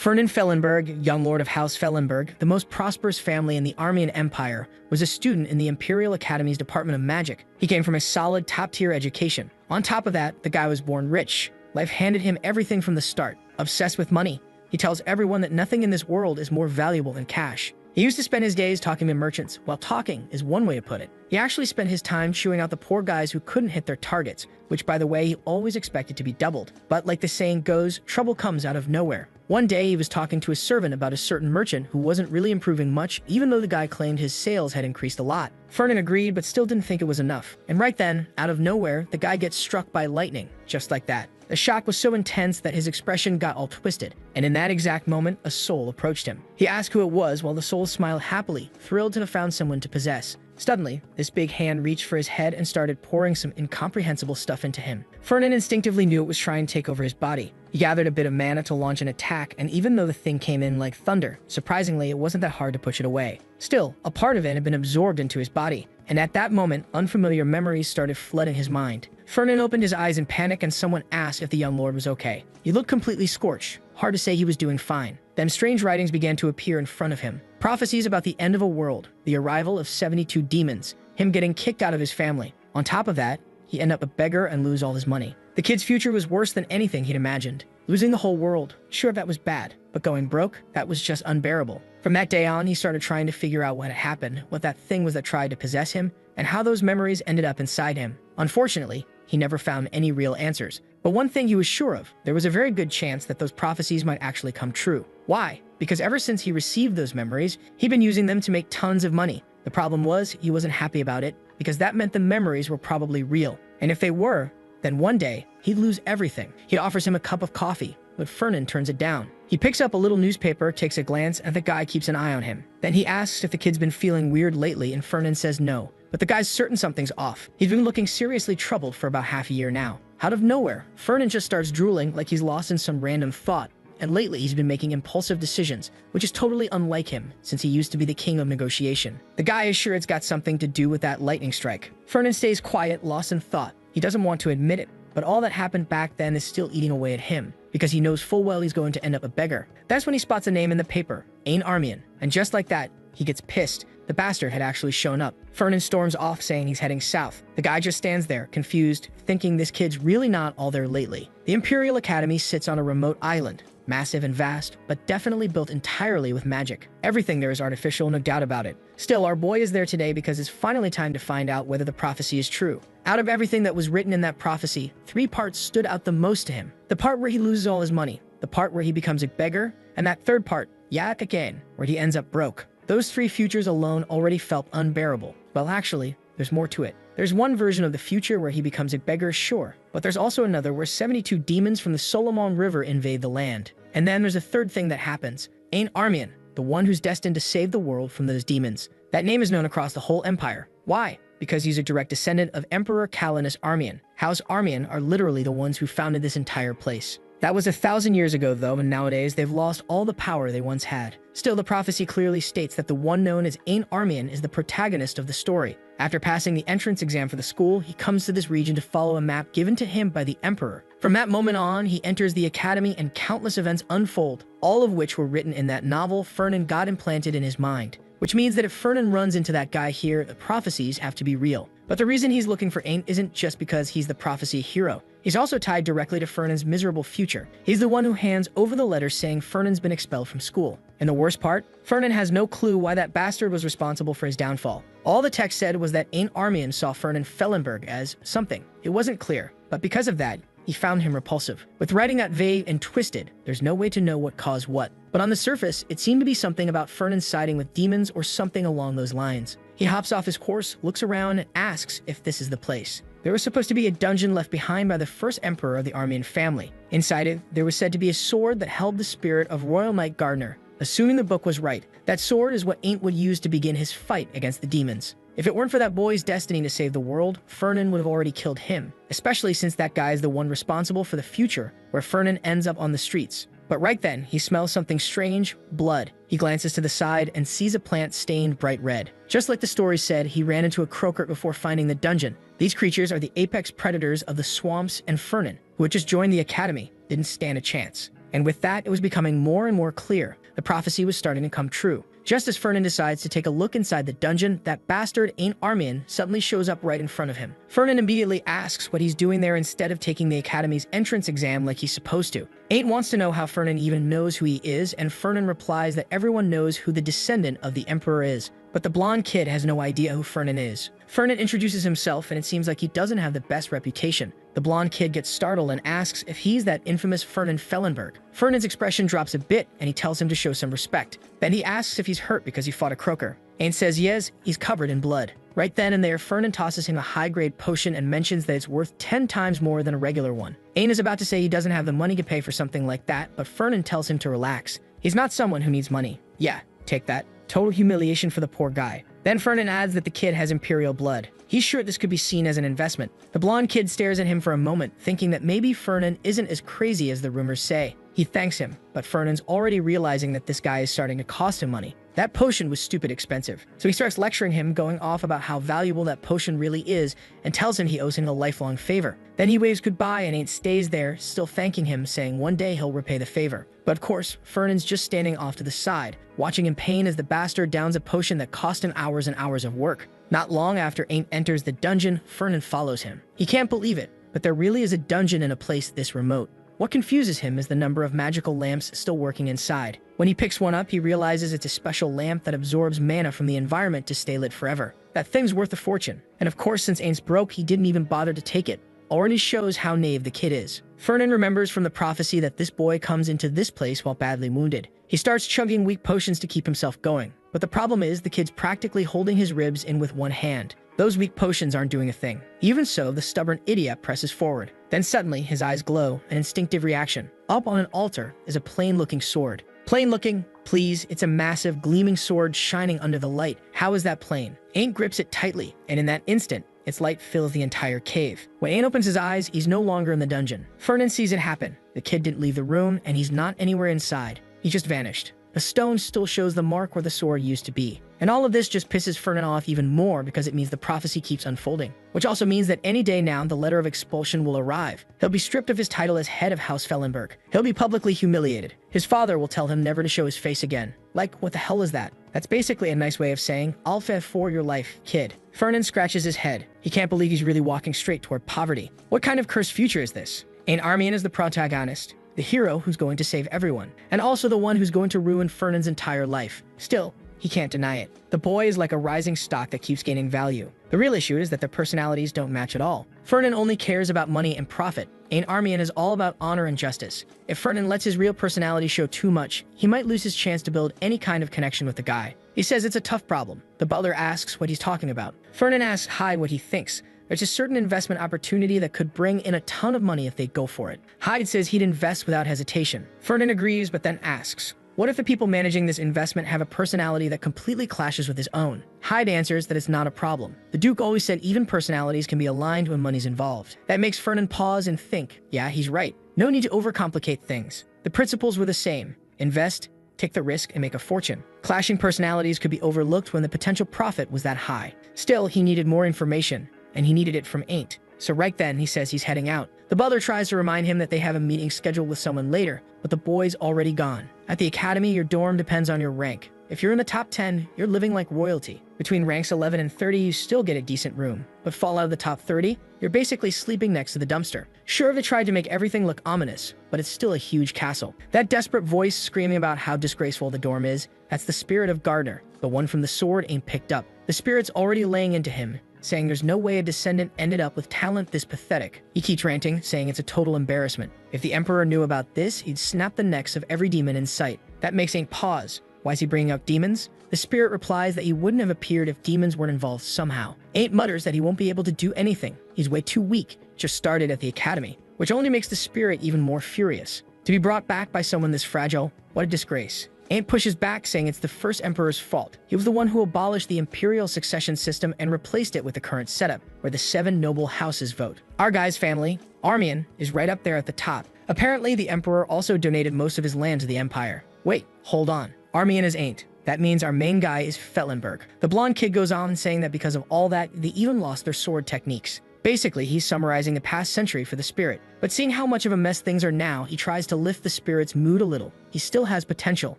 Ferdinand Fellenberg, young lord of House Fellenberg, the most prosperous family in the Armian Empire, was a student in the Imperial Academy's Department of Magic. He came from a solid top-tier education. On top of that, the guy was born rich. Life handed him everything from the start. Obsessed with money, he tells everyone that nothing in this world is more valuable than cash. He used to spend his days talking to merchants. Well, talking is one way to put it. He actually spent his time chewing out the poor guys who couldn't hit their targets, which, by the way, he always expected to be doubled. But like the saying goes, trouble comes out of nowhere. One day, he was talking to a servant about a certain merchant who wasn't really improving much, even though the guy claimed his sales had increased a lot. Ferdinand agreed, but still didn't think it was enough. And right then, out of nowhere, the guy gets struck by lightning, just like that. The shock was so intense that his expression got all twisted, and in that exact moment, a soul approached him. He asked who it was while the soul smiled happily, thrilled to have found someone to possess. Suddenly, this big hand reached for his head and started pouring some incomprehensible stuff into him. Ferdinand instinctively knew it was trying to take over his body. He gathered a bit of mana to launch an attack, and even though the thing came in like thunder, surprisingly, it wasn't that hard to push it away. Still, a part of it had been absorbed into his body, and at that moment, unfamiliar memories started flooding his mind. Ferdinand opened his eyes in panic, and someone asked if the young lord was okay. He looked completely scorched. Hard to say he was doing fine. Then strange writings began to appear in front of him. Prophecies about the end of a world, the arrival of 72 demons, him getting kicked out of his family. On top of that, he'd end up a beggar and lose all his money. The kid's future was worse than anything he'd imagined. Losing the whole world, sure, that was bad, but going broke, that was just unbearable. From that day on, he started trying to figure out what had happened, what that thing was that tried to possess him, and how those memories ended up inside him. Unfortunately, he never found any real answers. But one thing he was sure of, there was a very good chance that those prophecies might actually come true. Why? Because ever since he received those memories, he'd been using them to make tons of money. The problem was, he wasn't happy about it, because that meant the memories were probably real. And if they were, then one day, he'd lose everything. He offers him a cup of coffee, but Ferdinand turns it down. He picks up a little newspaper, takes a glance, and the guy keeps an eye on him. Then he asks if the kid's been feeling weird lately, and Ferdinand says no. But the guy's certain something's off. He's been looking seriously troubled for about half a year now. Out of nowhere, Ferdinand just starts drooling like he's lost in some random thought. And lately he's been making impulsive decisions, which is totally unlike him, since he used to be the king of negotiation. The guy is sure it's got something to do with that lightning strike. Ferdinand stays quiet, lost in thought. He doesn't want to admit it, but all that happened back then is still eating away at him, because he knows full well he's going to end up a beggar. That's when he spots a name in the paper, Ain Armian, and just like that, he gets pissed. The bastard had actually shown up. Ferdinand storms off saying he's heading south. The guy just stands there, confused, thinking this kid's really not all there lately. The Imperial Academy sits on a remote island, massive and vast, but definitely built entirely with magic. Everything there is artificial, no doubt about it. Still, our boy is there today because it's finally time to find out whether the prophecy is true. Out of everything that was written in that prophecy, 3 parts stood out the most to him. The part where he loses all his money, the part where he becomes a beggar, and that third part, yet again, where he ends up broke. Those 3 futures alone already felt unbearable. Well, actually, there's more to it. There's one version of the future where he becomes a beggar, sure, but there's also another where 72 demons from the Solomon River invade the land. And then there's a third thing that happens. Ain Armian, the one who's destined to save the world from those demons. That name is known across the whole empire. Why? Because he's a direct descendant of Emperor Calenus Armian. House Armian are literally the ones who founded this entire place. That was 1,000 years ago, though, and nowadays they've lost all the power they once had. Still, the prophecy clearly states that the one known as Ain Armian is the protagonist of the story. After passing the entrance exam for the school, he comes to this region to follow a map given to him by the Emperor. From that moment on, he enters the academy and countless events unfold, all of which were written in that novel Ferdinand got implanted in his mind. Which means that if Ferdinand runs into that guy here, the prophecies have to be real. But the reason he's looking for Ain isn't just because he's the prophecy hero. He's also tied directly to Ferdinand's miserable future. He's the one who hands over the letter saying Ferdinand's been expelled from school. And the worst part? Ferdinand has no clue why that bastard was responsible for his downfall. All the text said was that Ain Armian saw Ferdinand Fellenberg as something. It wasn't clear, but because of that, he found him repulsive. With writing that vague and twisted, there's no way to know what caused what. But on the surface, it seemed to be something about Ferdinand siding with demons or something along those lines. He hops off his horse, looks around, and asks if this is the place. There was supposed to be a dungeon left behind by the first emperor of the Armian family. Inside it, there was said to be a sword that held the spirit of Royal Knight Gardner. Assuming the book was right, that sword is what Ain would use to begin his fight against the demons. If it weren't for that boy's destiny to save the world, Ferdinand would have already killed him, especially since that guy is the one responsible for the future where Ferdinand ends up on the streets. But right then, he smells something strange, blood. He glances to the side and sees a plant stained bright red. Just like the story said, he ran into a croaker before finding the dungeon. These creatures are the apex predators of the swamps, and Ferdinand, who had just joined the academy, didn't stand a chance. And with that, it was becoming more and more clear. The prophecy was starting to come true. Just as Fernan decides to take a look inside the dungeon, that bastard Ain't Armian suddenly shows up right in front of him. Fernan immediately asks what he's doing there instead of taking the Academy's entrance exam like he's supposed to. Ain't wants to know how Fernan even knows who he is, and Fernan replies that everyone knows who the descendant of the Emperor is. But the blonde kid has no idea who Fernan is. Fernan introduces himself, and it seems like he doesn't have the best reputation. The blonde kid gets startled and asks if he's that infamous Fernan Fellenberg. Fernan's expression drops a bit, and he tells him to show some respect. Then he asks if he's hurt because he fought a croaker. Ain't says yes, he's covered in blood. Right then and there, Fernan tosses him a high-grade potion and mentions that it's worth 10 times more than a regular one. Ain't is about to say he doesn't have the money to pay for something like that, but Fernan tells him to relax. He's not someone who needs money. Yeah, take that. Total humiliation for the poor guy. Then Fernan adds that the kid has imperial blood. He's sure this could be seen as an investment. The blonde kid stares at him for a moment, thinking that maybe Fernan isn't as crazy as the rumors say. He thanks him, but Fernan's already realizing that this guy is starting to cost him money. That potion was stupid expensive. So he starts lecturing him, going off about how valuable that potion really is, and tells him he owes him a lifelong favor. Then he waves goodbye and Ain't stays there, still thanking him, saying one day he'll repay the favor. But of course, Fernan's just standing off to the side, watching in pain as the bastard downs a potion that cost him hours and hours of work. Not long after Ain't enters the dungeon, Fernan follows him. He can't believe it, but there really is a dungeon in a place this remote. What confuses him is the number of magical lamps still working inside. When he picks one up, he realizes it's a special lamp that absorbs mana from the environment to stay lit forever. That thing's worth a fortune. And of course, since Ain's broke, he didn't even bother to take it. Already shows how naive the kid is. Fernan remembers from the prophecy that this boy comes into this place while badly wounded. He starts chugging weak potions to keep himself going. But the problem is the kid's practically holding his ribs in with one hand. Those weak potions aren't doing a thing. Even so, the stubborn idiot presses forward. Then suddenly, his eyes glow, an instinctive reaction. Up on an altar is a plain-looking sword. Plain looking? Please, it's a massive, gleaming sword shining under the light. How is that plain? Ain't grips it tightly, and in that instant, its light fills the entire cave. When Ain't opens his eyes, he's no longer in the dungeon. Fernan sees it happen. The kid didn't leave the room, and he's not anywhere inside. He just vanished. The stone still shows the mark where the sword used to be. And all of this just pisses Fernan off even more because it means the prophecy keeps unfolding. Which also means that any day now, the letter of expulsion will arrive. He'll be stripped of his title as head of House Fellenberg. He'll be publicly humiliated. His father will tell him never to show his face again. Like, what the hell is that? That's basically a nice way of saying, I'll fight for your life, kid. Fernan scratches his head. He can't believe he's really walking straight toward poverty. What kind of cursed future is this? Ain't Armian is the protagonist, the hero who's going to save everyone, and also the one who's going to ruin Fernan's entire life. Still, he can't deny it. The boy is like a rising stock that keeps gaining value. The real issue is that their personalities don't match at all. Fernan only cares about money and profit. Ain't Armian is all about honor and justice. If Fernan lets his real personality show too much, he might lose his chance to build any kind of connection with the guy. He says it's a tough problem. The butler asks what he's talking about. Fernan asks Hyde what he thinks. There's a certain investment opportunity that could bring in a ton of money if they go for it. Hyde says he'd invest without hesitation. Fernan agrees, but then asks, what if the people managing this investment have a personality that completely clashes with his own? Hyde answers that it's not a problem. The Duke always said even personalities can be aligned when money's involved. That makes Fernan pause and think, yeah, he's right. No need to overcomplicate things. The principles were the same. Invest, take the risk, and make a fortune. Clashing personalities could be overlooked when the potential profit was that high. Still, he needed more information, and he needed it from Ain't. So right then, he says he's heading out. The butler tries to remind him that they have a meeting scheduled with someone later, but the boy's already gone. At the academy, your dorm depends on your rank. If you're in the top 10, you're living like royalty. Between ranks 11 and 30, you still get a decent room. But fall out of the top 30, you're basically sleeping next to the dumpster. Sure, they tried to make everything look ominous, but it's still a huge castle. That desperate voice screaming about how disgraceful the dorm is, that's the spirit of Gardner. The one from the sword ain't picked up. The spirit's already laying into him, saying there's no way a descendant ended up with talent this pathetic. He keeps ranting, saying it's a total embarrassment. If the Emperor knew about this, he'd snap the necks of every demon in sight. That makes Ain't pause. Why is he bringing up demons? The spirit replies that he wouldn't have appeared if demons weren't involved somehow. Ain't mutters that he won't be able to do anything. He's way too weak, just started at the academy, which only makes the spirit even more furious. To be brought back by someone this fragile, what a disgrace. Ain't pushes back, saying it's the first emperor's fault. He was the one who abolished the imperial succession system and replaced it with the current setup, where the 7 noble houses vote. Our guy's family, Armian, is right up there at the top. Apparently, the emperor also donated most of his land to the empire. Wait, hold on. Armian is Ain't. That means our main guy is Fellenberg. The blonde kid goes on saying that because of all that, they even lost their sword techniques. Basically, he's summarizing the past century for the spirit. But seeing how much of a mess things are now, he tries to lift the spirit's mood a little. He still has potential.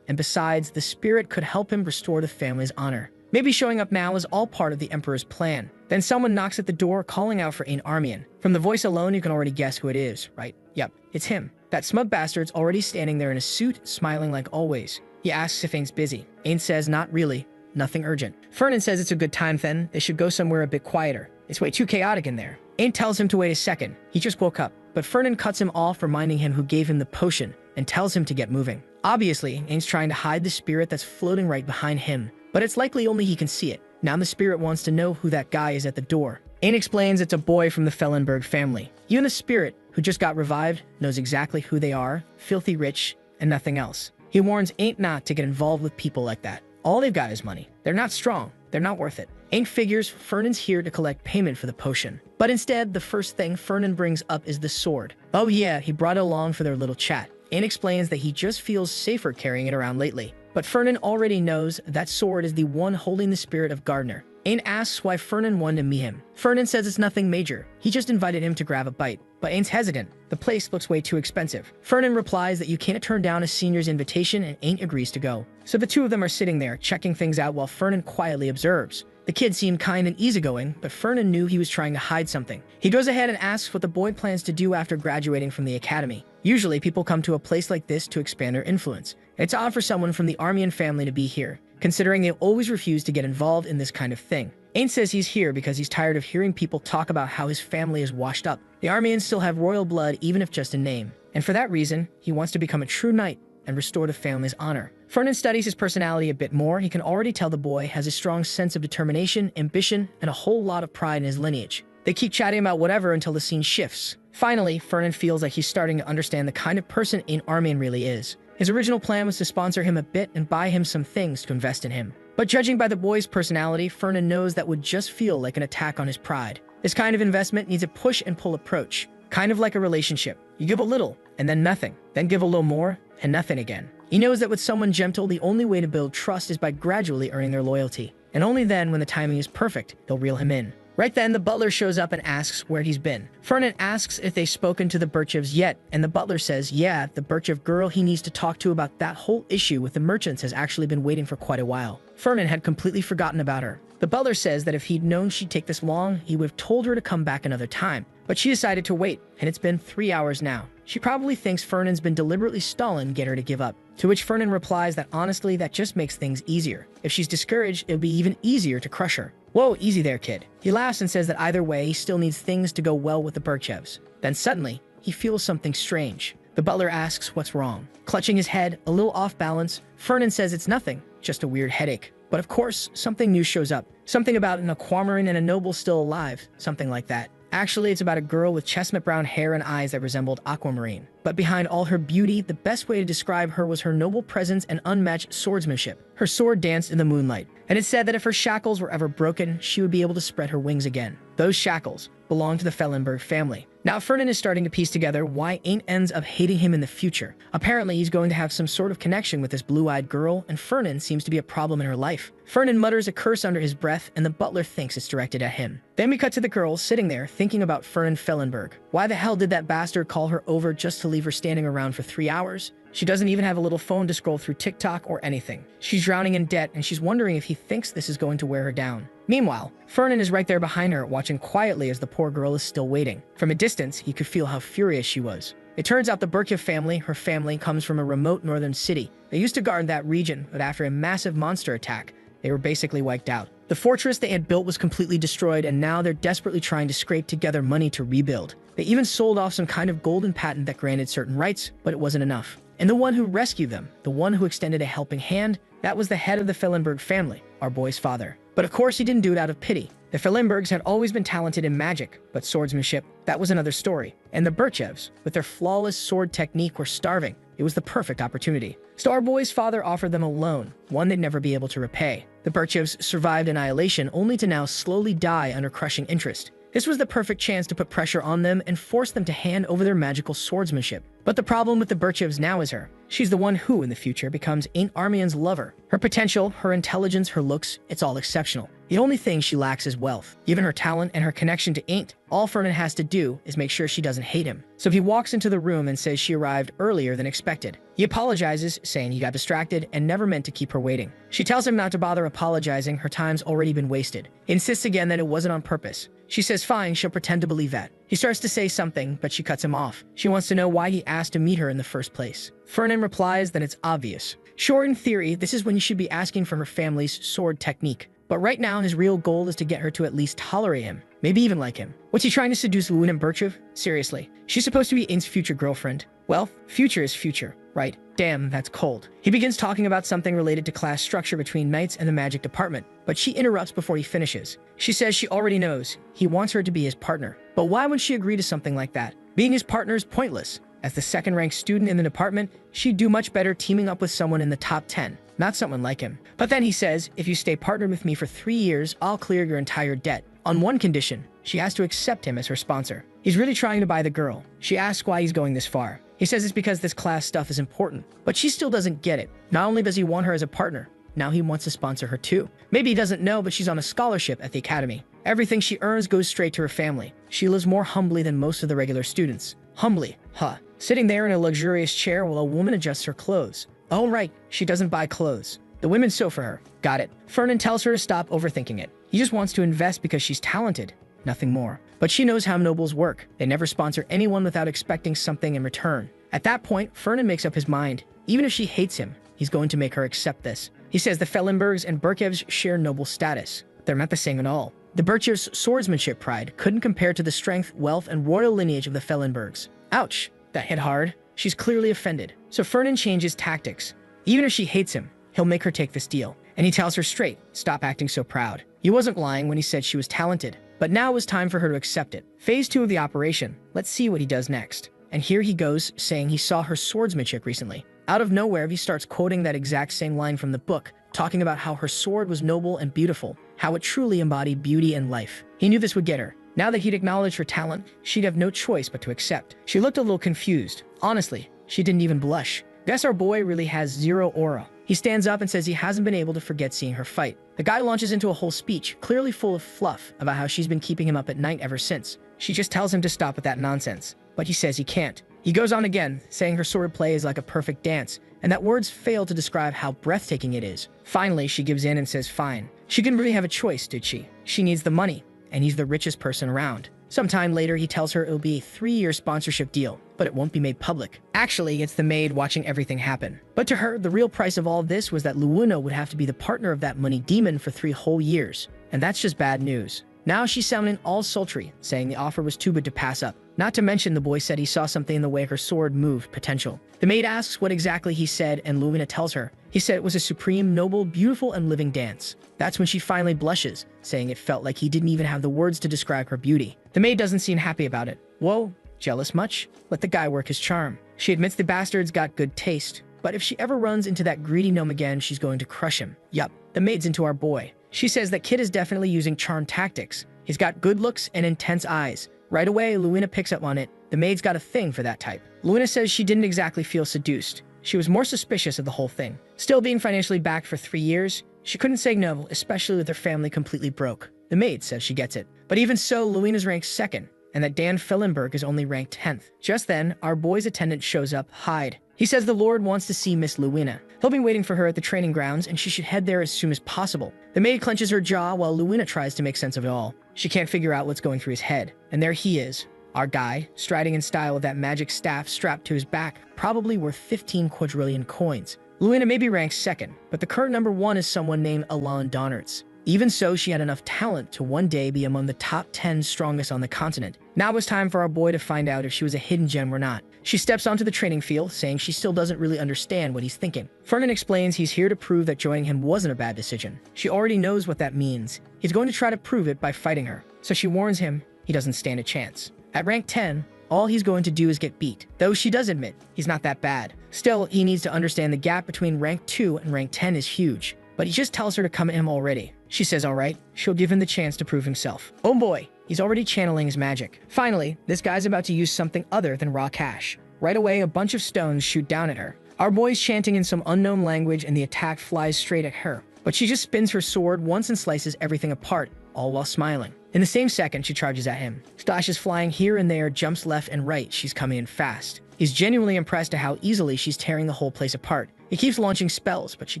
And besides, the spirit could help him restore the family's honor. Maybe showing up now is all part of the Emperor's plan. Then someone knocks at the door, calling out for Ain Armian. From the voice alone, you can already guess who it is, right? Yep, it's him. That smug bastard's already standing there in a suit, smiling like always. He asks if Ain's busy. Ain says not really. Nothing urgent. Fernan says it's a good time then. They should go somewhere a bit quieter. It's way too chaotic in there. Ain tells him to wait a second. He just woke up. But Fernan cuts him off, reminding him who gave him the potion, and tells him to get moving. Obviously, Ain's trying to hide the spirit that's floating right behind him, but it's likely only he can see it. Now the spirit wants to know who that guy is at the door. Ain explains it's a boy from the Fellenberg family. Even the spirit, who just got revived, knows exactly who they are, filthy rich, and nothing else. He warns Ain not to get involved with people like that. All they've got is money. They're not strong. They're not worth it. Ain figures Fernan's here to collect payment for the potion. But instead, the first thing Fernan brings up is the sword. Oh yeah, he brought it along for their little chat. Ain explains that he just feels safer carrying it around lately. But Fernan already knows that sword is the one holding the spirit of Gardner. Ain asks why Fernan wanted to meet him. Fernan says it's nothing major. He just invited him to grab a bite. But Ain's hesitant. The place looks way too expensive. Fernan replies that you can't turn down a senior's invitation, and Ain agrees to go. So the two of them are sitting there, checking things out while Fernan quietly observes. The kid seemed kind and easygoing, but Fernan knew he was trying to hide something. He goes ahead and asks what the boy plans to do after graduating from the academy. Usually, people come to a place like this to expand their influence. It's odd for someone from the Armian family to be here, considering they always refuse to get involved in this kind of thing. Ain says he's here because he's tired of hearing people talk about how his family is washed up. The Armians still have royal blood, even if just in name. And for that reason, he wants to become a true knight and restore the family's honor. Fernan studies his personality a bit more. He can already tell the boy has a strong sense of determination, ambition, and a whole lot of pride in his lineage. They keep chatting about whatever until the scene shifts. Finally, Fernan feels like he's starting to understand the kind of person Ain Armian really is. His original plan was to sponsor him a bit and buy him some things to invest in him. But judging by the boy's personality, Fernan knows that would just feel like an attack on his pride. This kind of investment needs a push and pull approach, kind of like a relationship. You give a little, and then nothing, then give a little more, and nothing again. He knows that with someone gentle, the only way to build trust is by gradually earning their loyalty. And only then, when the timing is perfect, they'll reel him in. Right then, the butler shows up and asks where he's been. Fernan asks if they've spoken to the Birchevs yet, and the butler says, yeah, the Birchev girl he needs to talk to about that whole issue with the merchants has actually been waiting for quite a while. Fernan had completely forgotten about her. The butler says that if he'd known she'd take this long, he would have told her to come back another time. But she decided to wait, and it's been 3 hours now. She probably thinks Fernan's been deliberately stalling to get her to give up. To which Fernan replies that honestly, that just makes things easier. If she's discouraged, it'll be even easier to crush her. Whoa, easy there, kid. He laughs and says that either way, he still needs things to go well with the Birchevs. Then suddenly, he feels something strange. The butler asks what's wrong. Clutching his head, a little off balance, Fernan says it's nothing, just a weird headache. But of course, something new shows up. Something about an aquamarine and a noble still alive, something like that. Actually, it's about a girl with chestnut brown hair and eyes that resembled aquamarine. But behind all her beauty, the best way to describe her was her noble presence and unmatched swordsmanship. Her sword danced in the moonlight, and it said that if her shackles were ever broken, she would be able to spread her wings again. Those shackles belonged to the Fellenberg family. Now Fernan is starting to piece together why Ain ends up hating him in the future. Apparently, he's going to have some sort of connection with this blue-eyed girl, and Fernan seems to be a problem in her life. Fernan mutters a curse under his breath, and the butler thinks it's directed at him. Then we cut to the girl sitting there thinking about Fernan Fellenberg. Why the hell did that bastard call her over just to leave her standing around for 3 hours? She doesn't even have a little phone to scroll through TikTok or anything. She's drowning in debt, and she's wondering if he thinks this is going to wear her down. Meanwhile, Fernan is right there behind her, watching quietly as the poor girl is still waiting. From a distance, he could feel how furious she was. It turns out the Birchev family, her family, comes from a remote northern city. They used to guard that region, but after a massive monster attack, they were basically wiped out. The fortress they had built was completely destroyed, and now they're desperately trying to scrape together money to rebuild. They even sold off some kind of golden patent that granted certain rights, but it wasn't enough. And the one who rescued them, the one who extended a helping hand, that was the head of the Fellenberg family, our boy's father. But of course he didn't do it out of pity. The Fellenbergs had always been talented in magic, but swordsmanship, that was another story. And the Birchevs, with their flawless sword technique, were starving. It was the perfect opportunity. So our boy's father offered them a loan, one they'd never be able to repay. The Birchevs survived annihilation only to now slowly die under crushing interest. This was the perfect chance to put pressure on them and force them to hand over their magical swordsmanship. But the problem with the Birchevs now is her. She's the one who, in the future, becomes Ain't Armian's lover. Her potential, her intelligence, her looks, it's all exceptional. The only thing she lacks is wealth. Given her talent and her connection to Ain't, all Fernan has to do is make sure she doesn't hate him. So he walks into the room and says she arrived earlier than expected. He apologizes, saying he got distracted and never meant to keep her waiting. She tells him not to bother apologizing, her time's already been wasted. He insists again that it wasn't on purpose. She says fine, she'll pretend to believe that. He starts to say something, but she cuts him off. She wants to know why he asked to meet her in the first place. Fernan replies that it's obvious. Sure, in theory, this is when you should be asking for her family's sword technique. But right now, his real goal is to get her to at least tolerate him. Maybe even like him. What's he trying to seduce Lewin and Birchev? Seriously. She's supposed to be Ain's future girlfriend. Well, future is future, right? Damn, that's cold. He begins talking about something related to class structure between knights and the magic department, but she interrupts before he finishes. She says she already knows. He wants her to be his partner. But why would she agree to something like that? Being his partner is pointless. As the second-ranked student in the department, she'd do much better teaming up with someone in the top 10, not someone like him. But then he says, if you stay partnered with me for 3 years, I'll clear your entire debt. On one condition, she has to accept him as her sponsor. He's really trying to buy the girl. She asks why he's going this far. He says it's because this class stuff is important, but she still doesn't get it. Not only does he want her as a partner, now he wants to sponsor her too. Maybe he doesn't know, but she's on a scholarship at the academy. Everything she earns goes straight to her family. She lives more humbly than most of the regular students. Humbly, huh? Sitting there in a luxurious chair while a woman adjusts her clothes. Oh right, she doesn't buy clothes. The women sew for her. Got it. Fernan tells her to stop overthinking it. He just wants to invest because she's talented. Nothing more. But she knows how nobles work. They never sponsor anyone without expecting something in return. At that point, Fernan makes up his mind. Even if she hates him, he's going to make her accept this. He says the Fellenbergs and Birchevs share noble status. They're not the same at all. The Birchevs' swordsmanship pride couldn't compare to the strength, wealth, and royal lineage of the Fellenbergs. Ouch. That hit hard. She's clearly offended. So Fernan changes tactics. Even if she hates him, he'll make her take this deal. And he tells her straight, stop acting so proud. He wasn't lying when he said she was talented. But now it was time for her to accept it. Phase 2 of the operation. Let's see what he does next. And here he goes, saying he saw her swordsmanship recently. Out of nowhere, he starts quoting that exact same line from the book, talking about how her sword was noble and beautiful, how it truly embodied beauty and life. He knew this would get her. Now that he'd acknowledged her talent, she'd have no choice but to accept. She looked a little confused. Honestly, she didn't even blush. Guess our boy really has zero aura. He stands up and says he hasn't been able to forget seeing her fight. The guy launches into a whole speech, clearly full of fluff, about how she's been keeping him up at night ever since. She just tells him to stop with that nonsense. But he says he can't. He goes on again, saying her sword play is like a perfect dance, and that words fail to describe how breathtaking it is. Finally, she gives in and says fine. She didn't really have a choice, did she? She needs the money, and he's the richest person around. Sometime later, he tells her it'll be a 3-year sponsorship deal, but it won't be made public. Actually, it's the maid watching everything happen. But to her, the real price of all this was that Luwuna would have to be the partner of that money demon for 3 whole years. And that's just bad news. Now she's sounding all sultry, saying the offer was too good to pass up. Not to mention the boy said he saw something in the way her sword moved, potential. The maid asks what exactly he said, and Luwuna tells her. He said it was a supreme, noble, beautiful, and living dance. That's when she finally blushes, saying it felt like he didn't even have the words to describe her beauty. The maid doesn't seem happy about it. Whoa, jealous much? Let the guy work his charm. She admits the bastard's got good taste, but if she ever runs into that greedy gnome again, she's going to crush him. Yup, the maid's into our boy. She says that kid is definitely using charm tactics. He's got good looks and intense eyes. Right away, Luwuna picks up on it. The maid's got a thing for that type. Luwuna says she didn't exactly feel seduced. She was more suspicious of the whole thing. Still being financially backed for 3 years, she couldn't say no, especially with her family completely broke. The maid says she gets it. But even so, Luwina's ranked 2nd, and that Dan Fillenberg is only ranked 10th. Just then, our boy's attendant shows up, Hyde. He says the Lord wants to see Miss Luwina. He'll be waiting for her at the training grounds, and she should head there as soon as possible. The maid clenches her jaw while Luwina tries to make sense of it all. She can't figure out what's going through his head. And there he is, our guy, striding in style with that magic staff strapped to his back, probably worth 15 quadrillion coins. Luwina may be ranked 2nd, but the current number 1 is someone named Alan Donnertz. Even so, she had enough talent to one day be among the top 10 strongest on the continent. Now it was time for our boy to find out if she was a hidden gem or not. She steps onto the training field, saying she still doesn't really understand what he's thinking. Fernan explains he's here to prove that joining him wasn't a bad decision. She already knows what that means. He's going to try to prove it by fighting her. So she warns him he doesn't stand a chance. At rank 10, all he's going to do is get beat, though she does admit he's not that bad. Still, he needs to understand the gap between rank 2 and rank 10 is huge. But he just tells her to come at him already. She says alright, she'll give him the chance to prove himself. Oh boy, he's already channeling his magic. Finally, this guy's about to use something other than raw cash. Right away, a bunch of stones shoot down at her. Our boy's chanting in some unknown language and the attack flies straight at her. But she just spins her sword once and slices everything apart, all while smiling. In the same second, she charges at him. Stashes flying here and there, jumps left and right, she's coming in fast. He's genuinely impressed at how easily she's tearing the whole place apart. He keeps launching spells, but she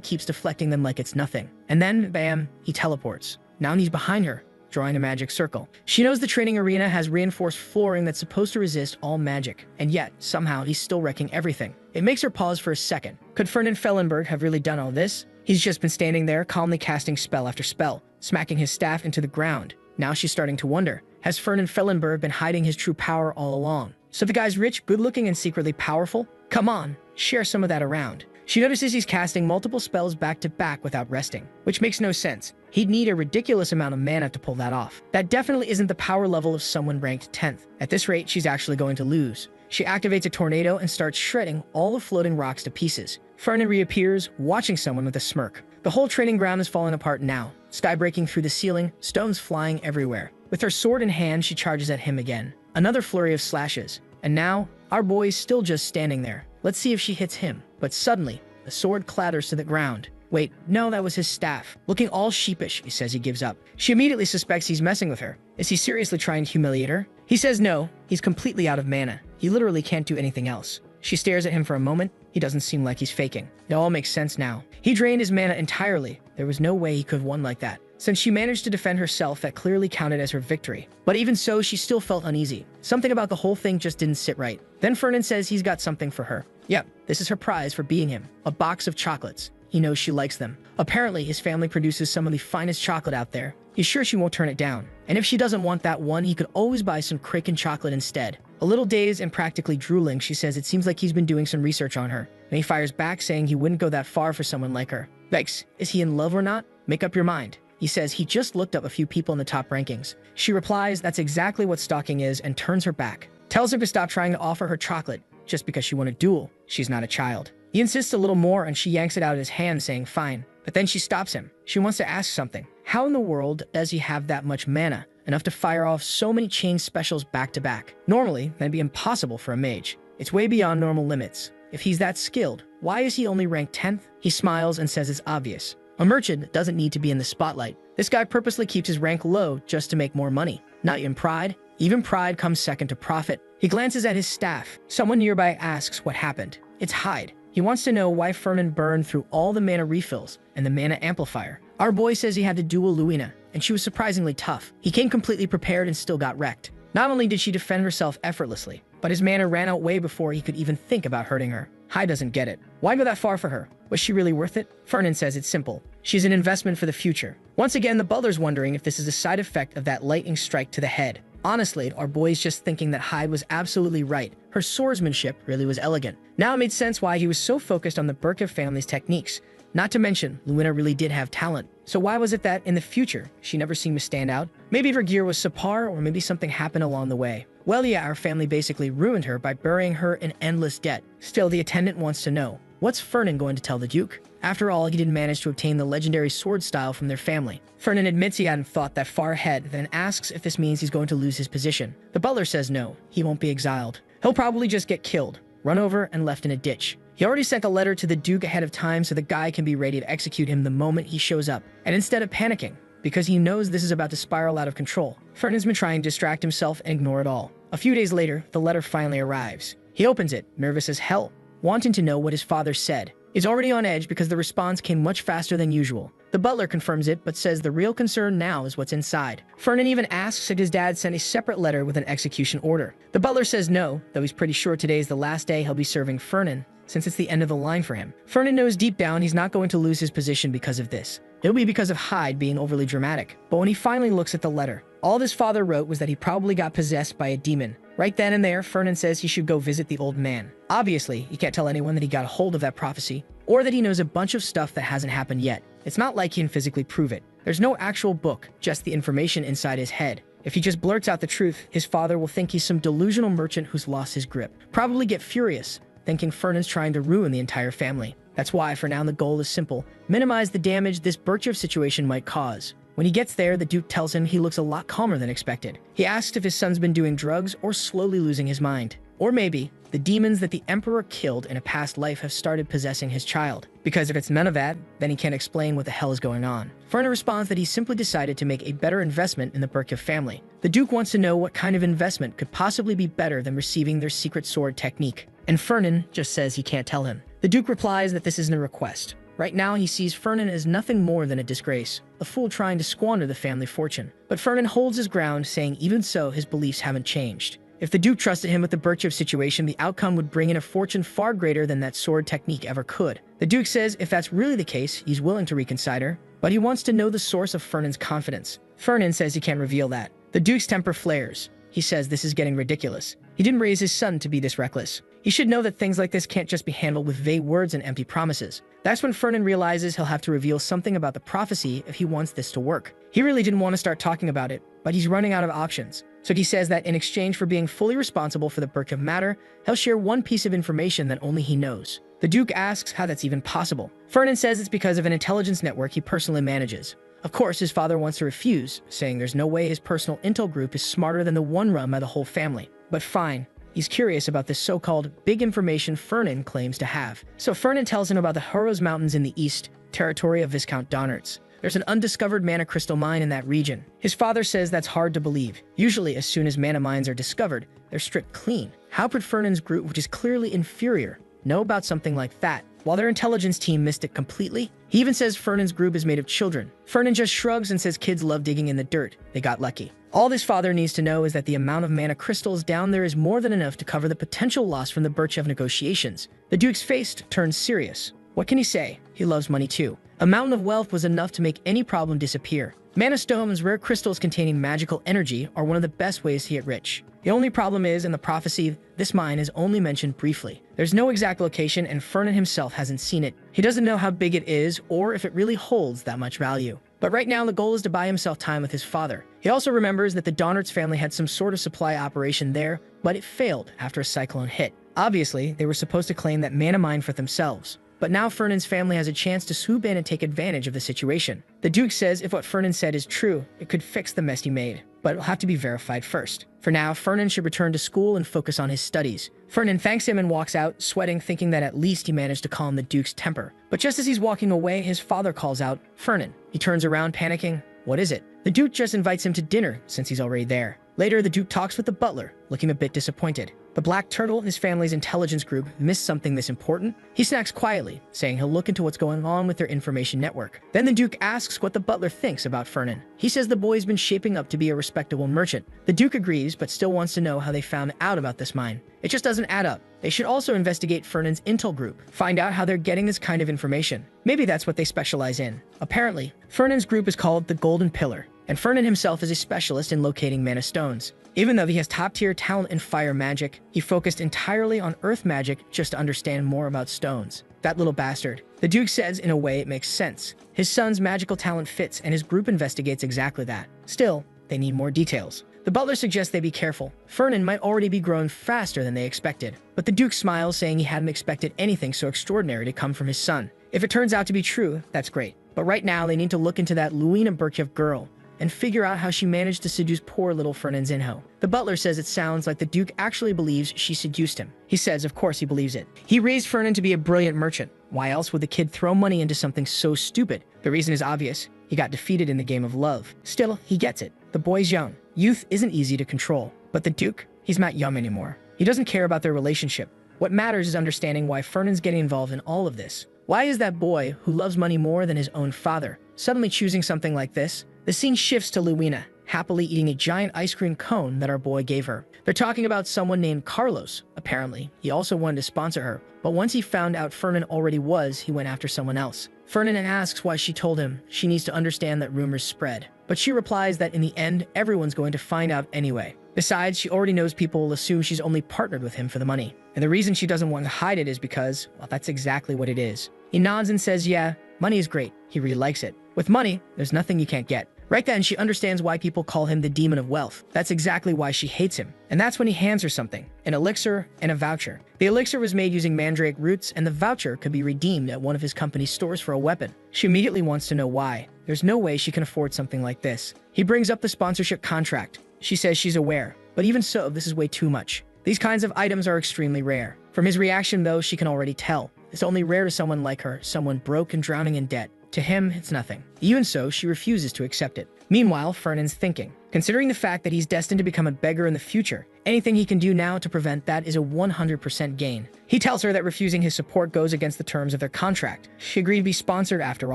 keeps deflecting them like it's nothing. And then, bam, he teleports. Now he's behind her, drawing a magic circle. She knows the training arena has reinforced flooring that's supposed to resist all magic, and yet, somehow, he's still wrecking everything. It makes her pause for a second. Could Ferdinand Fellenberg have really done all this? He's just been standing there, calmly casting spell after spell, smacking his staff into the ground. Now she's starting to wonder, has Ferdinand Fellenberg been hiding his true power all along? So the guy's rich, good-looking, and secretly powerful? Come on, share some of that around. She notices he's casting multiple spells back-to-back without resting, which makes no sense. He'd need a ridiculous amount of mana to pull that off. That definitely isn't the power level of someone ranked 10th. At this rate, she's actually going to lose. She activates a tornado and starts shredding all the floating rocks to pieces. Ferdinand reappears, watching someone with a smirk. The whole training ground is falling apart now, sky breaking through the ceiling, stones flying everywhere. With her sword in hand, she charges at him again. Another flurry of slashes. And now, our boy's still just standing there. Let's see if she hits him. But suddenly, the sword clatters to the ground. Wait, no, that was his staff. Looking all sheepish, he says he gives up. She immediately suspects he's messing with her. Is he seriously trying to humiliate her? He says no, he's completely out of mana. He literally can't do anything else. She stares at him for a moment. He doesn't seem like he's faking. It all makes sense now. He drained his mana entirely. There was no way he could have won like that. Since she managed to defend herself, that clearly counted as her victory. But even so, she still felt uneasy. Something about the whole thing just didn't sit right. Then Ferdinand says he's got something for her. Yep, this is her prize for beating him. A box of chocolates. He knows she likes them. Apparently, his family produces some of the finest chocolate out there. He's sure she won't turn it down. And if she doesn't want that one, he could always buy some Kraken chocolate instead. A little dazed and practically drooling, she says it seems like he's been doing some research on her. And he fires back, saying he wouldn't go that far for someone like her. Begs, is he in love or not? Make up your mind. He says he just looked up a few people in the top rankings. She replies that's exactly what stalking is and turns her back. Tells him to stop trying to offer her chocolate just because she won a duel. She's not a child. He insists a little more and she yanks it out of his hand, saying fine. But then she stops him. She wants to ask something. How in the world does he have that much mana, enough to fire off so many chain specials back to back? Normally, that'd be impossible for a mage. It's way beyond normal limits. If he's that skilled, why is he only ranked 10th? He smiles and says it's obvious. A merchant doesn't need to be in the spotlight. This guy purposely keeps his rank low just to make more money. Not in pride. Even pride comes second to profit. He glances at his staff. Someone nearby asks what happened. It's Hyde. He wants to know why Ferdinand burned through all the mana refills and the mana amplifier. Our boy says he had to duel Luina, and she was surprisingly tough. He came completely prepared and still got wrecked. Not only did she defend herself effortlessly, but his mana ran out way before he could even think about hurting her. Hyde doesn't get it. Why go that far for her? Was she really worth it? Ferdinand says it's simple. She's an investment for the future. Once again, the butler's wondering if this is a side effect of that lightning strike to the head. Honestly, our boy's just thinking that Hyde was absolutely right. Her swordsmanship really was elegant. Now it made sense why he was so focused on the Burkett family's techniques. Not to mention, Luina really did have talent. So why was it that, in the future, she never seemed to stand out? Maybe her gear was subpar, or maybe something happened along the way. Well, yeah, our family basically ruined her by burying her in endless debt. Still, the attendant wants to know, what's Ferdinand going to tell the Duke? After all, he didn't manage to obtain the legendary sword style from their family. Ferdinand admits he hadn't thought that far ahead, then asks if this means he's going to lose his position. The butler says no, he won't be exiled. He'll probably just get killed, run over, and left in a ditch. He already sent a letter to the Duke ahead of time so the guy can be ready to execute him the moment he shows up. And instead of panicking, because he knows this is about to spiral out of control, Ferdinand's been trying to distract himself and ignore it all. A few days later, the letter finally arrives. He opens it, nervous as hell, wanting to know what his father said. He's already on edge because the response came much faster than usual. The butler confirms it, but says the real concern now is what's inside. Ferdinand even asks if his dad sent a separate letter with an execution order. The butler says no, though he's pretty sure today is the last day he'll be serving Ferdinand, since it's the end of the line for him. Ferdinand knows deep down he's not going to lose his position because of this. It'll be because of Hyde being overly dramatic. But when he finally looks at the letter, all his father wrote was that he probably got possessed by a demon. Right then and there, Ferdinand says he should go visit the old man. Obviously, he can't tell anyone that he got a hold of that prophecy, or that he knows a bunch of stuff that hasn't happened yet. It's not like he can physically prove it. There's no actual book, just the information inside his head. If he just blurts out the truth, his father will think he's some delusional merchant who's lost his grip. Probably get furious, thinking Ferdinand's trying to ruin the entire family. That's why, for now, the goal is simple. Minimize the damage this Birchev situation might cause. When he gets there, the Duke tells him he looks a lot calmer than expected. He asks if his son's been doing drugs or slowly losing his mind. Or maybe The demons that the Emperor killed in a past life have started possessing his child. Because if it's none of that, then he can't explain what the hell is going on. Fernan responds that he simply decided to make a better investment in the Berkyev family. The Duke wants to know what kind of investment could possibly be better than receiving their secret sword technique. And Fernan just says he can't tell him. The Duke replies that this isn't a request. Right now, he sees Fernan as nothing more than a disgrace, a fool trying to squander the family fortune. But Fernan holds his ground, saying even so, his beliefs haven't changed. If the Duke trusted him with the Berkyev situation, the outcome would bring in a fortune far greater than that sword technique ever could. The Duke says if that's really the case, he's willing to reconsider, but he wants to know the source of Fernan's confidence. Fernan says he can't reveal that. The Duke's temper flares. He says this is getting ridiculous. He didn't raise his son to be this reckless. He should know that things like this can't just be handled with vague words and empty promises. That's when Fernan realizes he'll have to reveal something about the prophecy if he wants this to work. He really didn't want to start talking about it, but he's running out of options. So he says that in exchange for being fully responsible for the Berkyev matter, he'll share one piece of information that only he knows. The Duke asks how that's even possible. Fernan says it's because of an intelligence network he personally manages. Of course, his father wants to refuse, saying there's no way his personal intel group is smarter than the one run by the whole family. But fine. He's curious about this so-called big information Fernan claims to have. So Fernan tells him about the Horos Mountains in the east, territory of Viscount Donnert's. There's an undiscovered mana crystal mine in that region. His father says that's hard to believe. Usually, as soon as mana mines are discovered, they're stripped clean. How could Fernan's group, which is clearly inferior, know about something like that, while their intelligence team missed it completely? He even says Fernan's group is made of children. Fernan just shrugs and says kids love digging in the dirt. They got lucky. All this father needs to know is that the amount of mana crystals down there is more than enough to cover the potential loss from the Berkyev negotiations. The Duke's face turns serious. What can he say? He loves money too. A mountain of wealth was enough to make any problem disappear. Mana stones, rare crystals containing magical energy, are one of the best ways to get rich. The only problem is, in the prophecy, this mine is only mentioned briefly. There's no exact location, and Fernan himself hasn't seen it. He doesn't know how big it is, or if it really holds that much value. But right now, the goal is to buy himself time with his father. He also remembers that the Donnert's family had some sort of supply operation there, but it failed after a cyclone hit. Obviously, they were supposed to claim that mana mine for themselves. But now Fernan's family has a chance to swoop in and take advantage of the situation. The Duke says if what Fernan said is true, it could fix the mess he made, but it'll have to be verified first. For now, Fernan should return to school and focus on his studies. Fernan thanks him and walks out, sweating, thinking that at least he managed to calm the Duke's temper. But just as he's walking away, his father calls out, "Fernan." He turns around, panicking. What is it? The Duke just invites him to dinner, since he's already there. Later, the Duke talks with the butler, looking a bit disappointed. The Black Turtle, his family's intelligence group, missed something this important. He snacks quietly, saying he'll look into what's going on with their information network. Then the Duke asks what the butler thinks about Fernan. He says the boy's been shaping up to be a respectable merchant. The Duke agrees, but still wants to know how they found out about this mine. It just doesn't add up. They should also investigate Fernan's intel group, find out how they're getting this kind of information. Maybe that's what they specialize in. Apparently, Fernan's group is called the Golden Pillar, and Fernan himself is a specialist in locating mana stones. Even though he has top-tier talent in fire magic, he focused entirely on earth magic just to understand more about stones. That little bastard. The Duke says in a way it makes sense. His son's magical talent fits, and his group investigates exactly that. Still, they need more details. The butler suggests they be careful. Fernan might already be growing faster than they expected. But the Duke smiles, saying he hadn't expected anything so extraordinary to come from his son. If it turns out to be true, that's great. But right now, they need to look into that Luina Berkyev girl and figure out how she managed to seduce poor little Fernan Zinho. The butler says it sounds like the Duke actually believes she seduced him. He says of course he believes it. He raised Fernan to be a brilliant merchant. Why else would the kid throw money into something so stupid? The reason is obvious. He got defeated in the game of love. Still, he gets it. The boy's young. Youth isn't easy to control. But the Duke, he's not young anymore. He doesn't care about their relationship. What matters is understanding why Fernan's getting involved in all of this. Why is that boy, who loves money more than his own father, suddenly choosing something like this? The scene shifts to Luina, happily eating a giant ice cream cone that our boy gave her. They're talking about someone named Carlos. Apparently, he also wanted to sponsor her, but once he found out Fernan already was, he went after someone else. Fernan asks why she told him she needs to understand that rumors spread, but she replies that in the end, everyone's going to find out anyway. Besides, she already knows people will assume she's only partnered with him for the money. And the reason she doesn't want to hide it is because, well, that's exactly what it is. He nods and says, yeah, money is great. He really likes it. With money, there's nothing you can't get. Right then, she understands why people call him the demon of wealth. That's exactly why she hates him. And that's when he hands her something, an elixir and a voucher. The elixir was made using mandrake roots, and the voucher could be redeemed at one of his company's stores for a weapon. She immediately wants to know why. There's no way she can afford something like this. He brings up the sponsorship contract. She says she's aware, but even so, this is way too much. These kinds of items are extremely rare. From his reaction, though, she can already tell. It's only rare to someone like her, someone broke and drowning in debt. To him, it's nothing. Even so, she refuses to accept it. Meanwhile, Fernand's thinking. Considering the fact that he's destined to become a beggar in the future, anything he can do now to prevent that is a 100% gain. He tells her that refusing his support goes against the terms of their contract. She agreed to be sponsored after